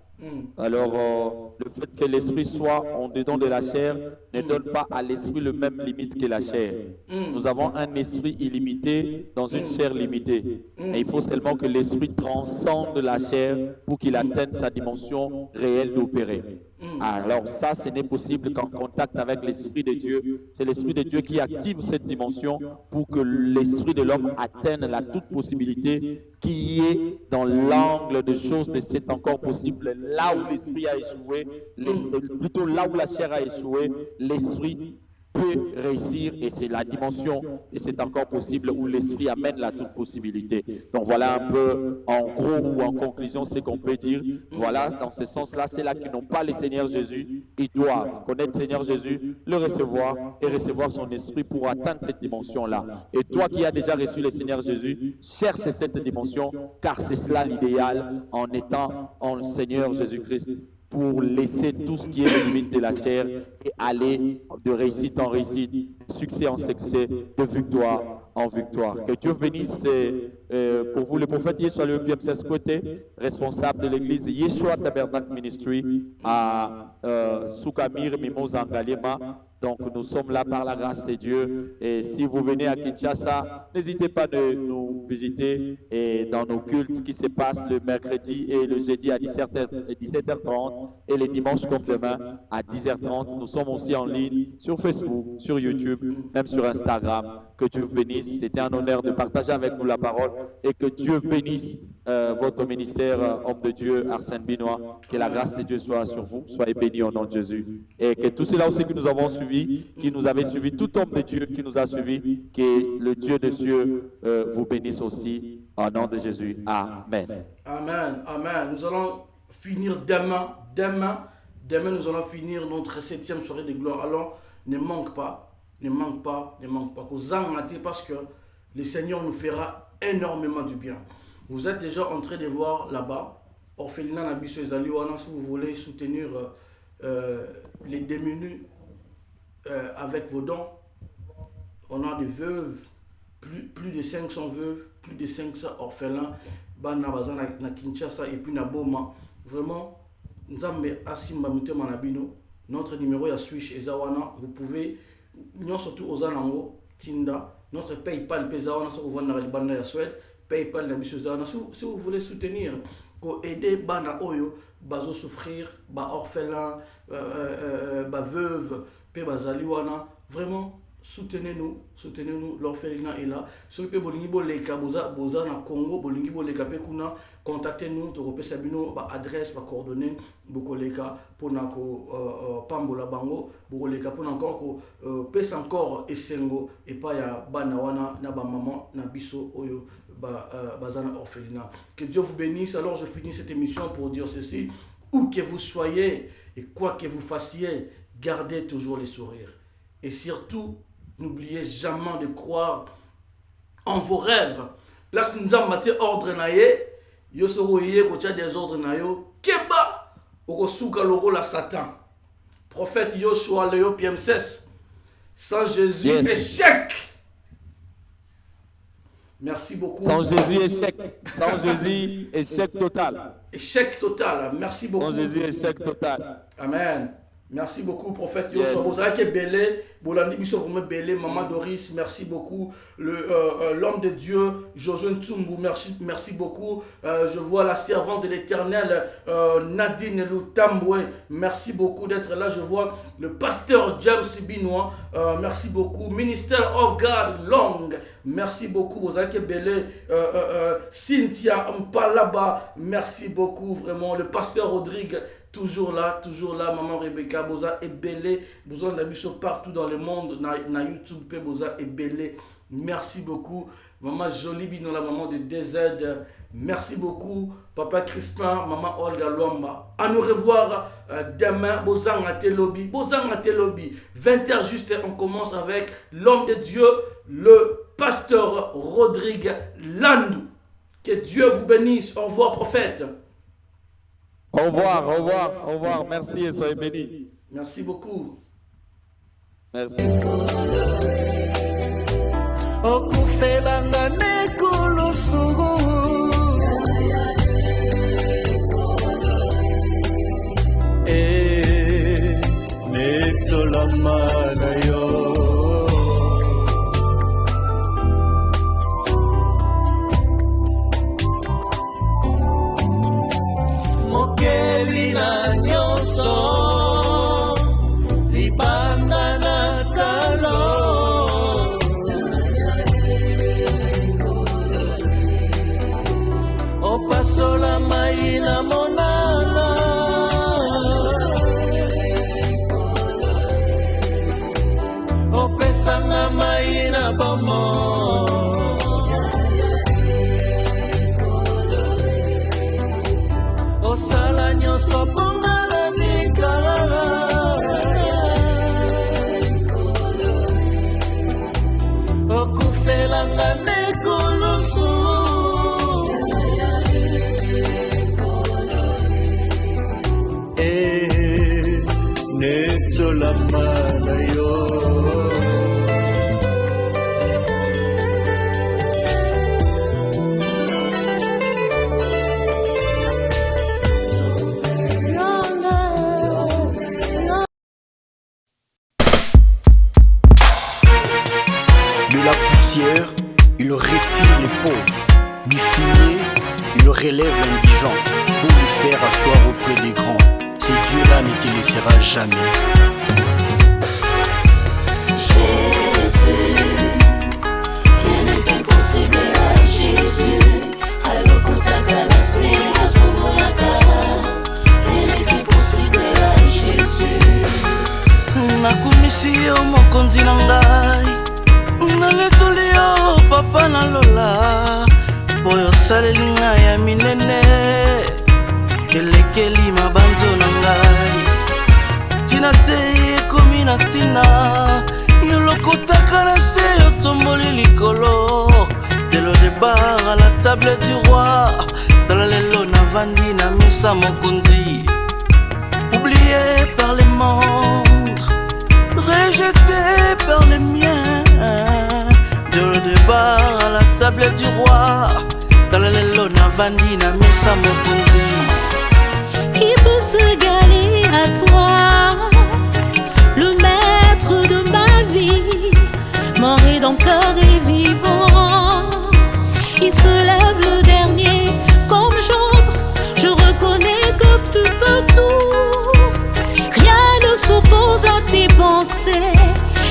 Speaker 5: Alors, le fait que l'esprit soit en dedans de la chair ne donne pas à l'esprit le même limite que la chair. Nous avons un esprit illimité dans une chair limitée. Et il faut seulement que l'esprit transcende la chair pour qu'il atteigne sa dimension réelle d'opérer. Alors ça, ce n'est possible qu'en contact avec l'Esprit de Dieu. C'est l'Esprit de Dieu qui active cette dimension pour que l'Esprit de l'homme atteigne la toute possibilité qui est dans l'angle de choses de c'est encore possible. Là où l'Esprit a échoué, plutôt là où la chair a échoué, l'Esprit peut réussir et c'est la dimension et c'est encore possible où l'esprit amène la toute possibilité. Donc voilà un peu en gros ou en conclusion ce qu'on peut dire. Voilà, dans ce sens-là, c'est là qui n'ont pas le Seigneur Jésus. Ils doivent connaître le Seigneur Jésus, le recevoir et recevoir son esprit pour atteindre cette dimension-là. Et toi qui as déjà reçu le Seigneur Jésus, cherche cette dimension car c'est cela l'idéal en étant en Seigneur Jésus-Christ, pour laisser tout ce qui est les limites de la chair et aller de réussite en réussite, succès en succès, de victoire en victoire. Que Dieu bénisse pour vous le prophète Yeshua le PMCS côté, responsable de l'église Yeshua Tabernacle Ministry à Soukamir Mimosa Ngalema. Donc nous sommes là par la grâce de Dieu et si vous venez à Kinshasa, n'hésitez pas de nous visiter et dans nos cultes qui se passent le mercredi et le jeudi à 17h30 et les dimanches comme demain à 10h30. Nous sommes aussi en ligne sur Facebook, sur YouTube, même sur Instagram. Que Dieu vous bénisse. C'était un honneur de partager avec nous la parole et que Dieu bénisse votre ministère, homme de Dieu, Arsène Binois. Que la grâce de Dieu soit sur vous. Soyez bénis au nom de Jésus. Et que tout cela aussi que nous avons suivi, qui nous avait suivi, tout homme de Dieu qui nous a suivis, que le Dieu des cieux vous bénisse aussi au nom de Jésus. Amen.
Speaker 4: Amen. Amen. Nous allons finir demain. Demain, nous allons finir notre 7e soirée de gloire. Alors, ne manque pas. Ne manque pas. Parce que le Seigneur nous fera énormément du bien. Vous êtes déjà en train de voir là-bas, Orphelinat Nabiso Ezaliwana, si vous voulez soutenir les démunis avec vos dons. On a des veuves, plus de 500 veuves, plus de 500 orphelins, na Kinshasa et puis na Boma. Vraiment, notre numéro est Switch Ezawana. Vous pouvez, nous surtout aux Anango, Tinda, notre PayPal, Pezawana, si vous voulez dans la Suède, PayPal, si vous voulez soutenir ko aider bana oyo bazo souffrir, ba orphelin, ba veuve, pe bazali wana. Vraiment, soutenez-nous, l'orphelinat est là. Si vous bolingi boleka boza na Congo, bolingi boleka pe kuna, contactez-nous, to repesa bino ba adresse, ba coordonnées, bokoleka pona ko pambola bango, bokoleka pona encore ko pesa encore esengo et pas ya bana wana na ba maman na biso oyo bazana orphelinat. Que Dieu vous bénisse. Alors je finis cette émission pour dire ceci: où que vous soyez et quoi que vous fassiez, gardez toujours les sourires. Et surtout, n'oubliez jamais de croire en vos rêves. Place nous avons maté ordre naïe, yo soroye kocha des ordres naïo, keba okosuka logo la Satan. Prophète Yoshua Léo PM16. Sans Jésus, échec. Merci beaucoup.
Speaker 5: Sans Jésus, échec. Sans Jésus, échec total.
Speaker 4: Échec total. Merci beaucoup.
Speaker 5: Sans Jésus, échec total.
Speaker 4: Amen. Merci beaucoup, prophète Yoshua. Vous savez que Belé, Bolandi Bisso, vous me Belé, Maman Doris, merci beaucoup. L'homme de Dieu, Josué Ntsumbu, merci beaucoup. Je vois la servante de l'Éternel, Nadine Loutamboué, merci beaucoup d'être là. Je vois le pasteur James Binois, merci beaucoup. Minister of God, Long, merci beaucoup. Vous savez que Belé, Cynthia Mpalaba, merci beaucoup, vraiment. Le pasteur Rodrigue, toujours là, maman Rebecca, Boza et Belé, Boza Nabiso partout dans le monde, na YouTube, Boza et Belé. Merci beaucoup, maman Jolie Bino, la maman de DZ. Merci beaucoup, papa Crispin, maman Olga Luamba. À nous revoir demain, Boza Ngatelobi, 20h juste, on commence avec l'homme de Dieu, le pasteur Rodrigue Landou. Que Dieu vous bénisse. Au revoir, prophète.
Speaker 5: Au revoir, au revoir, au revoir. Merci et soyez bénis.
Speaker 4: Merci beaucoup.
Speaker 5: Merci.
Speaker 3: De la poussière, il retire les pauvres. Du fumier, il relève l'indigent pour le faire asseoir auprès des grands. Ce Dieu-là ne te laissera jamais.
Speaker 6: Jésus, rien n'est impossible à Jésus. Rien n'est impossible à Jésus.
Speaker 7: Nakumisi yo mokonzi na ngai, naletoli yo papa na lola, boyo saleli ngai ya minene, elekeli mabanzo na ngai. Tina te ekomi na tina, yo lokotaka na se yo tomboli likolo. De l'eau de bar à la table du roi, dans la lelo na vandi na misa mokonzi. Oublié par les membres, rejeté par les miens. De l'eau de bar à la table du roi, dans la lelo na vandi na misa mokonzi.
Speaker 6: Qui peut se galer à toi, le maître de ma vie, mon rédempteur est vivant. Il se lève le dernier comme Job,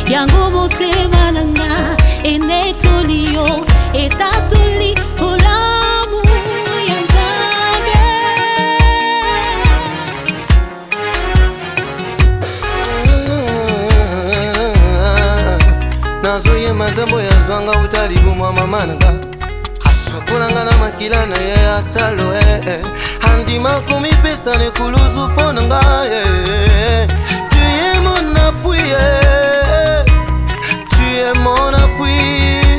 Speaker 6: yango motema nanga enetoli yo etatoli polamu ya Nzambe.
Speaker 7: Nazoye mazambo ya zwanga utali bumwa mamananga asokolanga na makila na ye atalo handi makomi pesa ne kuluzu ponanga tu es mon appui tu es mon appui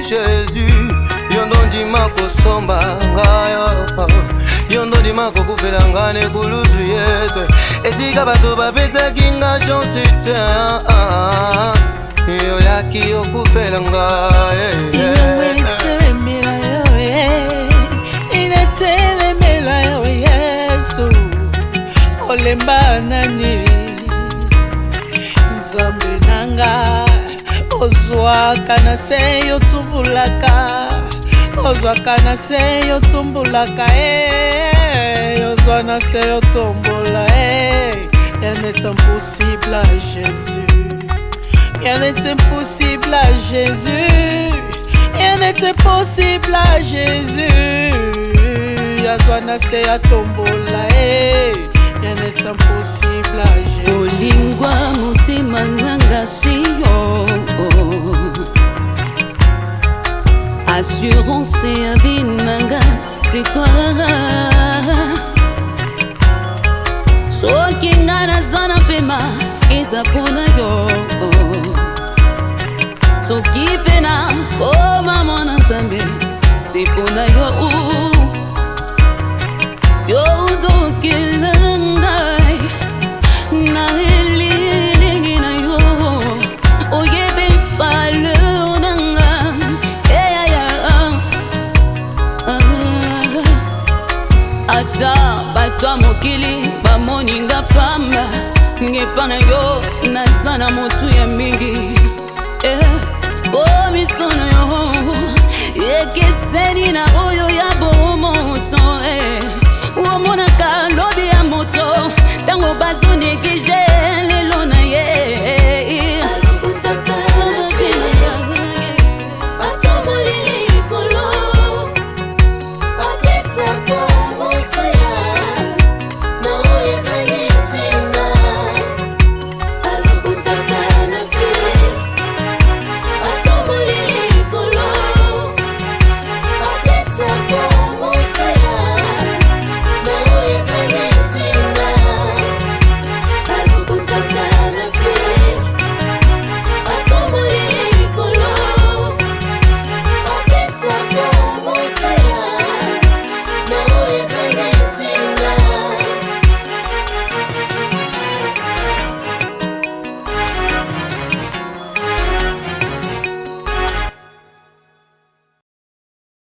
Speaker 7: Jésus yondo ndima kosomba ngayo yondo ndima kokufela ne kuluzu yesu esika bato bapesa kinga chance yo yaki okufela ngaye
Speaker 6: inetelemela yo Yesu olemba nani Nzambe nanga ozwaka na se yo tumbulaka ozwaka na se yo tumbulaka ozwa na se yo tombola rien n'est impossible à Jésus. Rien n'est impossible à Jésus. Rien n'est impossible à Jésus. Yazwana se ya tombola rien n'est impossible à Jésus.
Speaker 8: Olingwa mutima nanga siyo assurance ya binanga c'est toi. Soki ngana zana pema eza pona yo soki pena koma mwana Nzambe c'est pona yo yo dokelanga na elingi na yo oyebe fale onanga ata batwa mokili bamoninga pamba ngepana yo nazana motu ya mingi bomisono yo ekeseni na oyo ya bomoto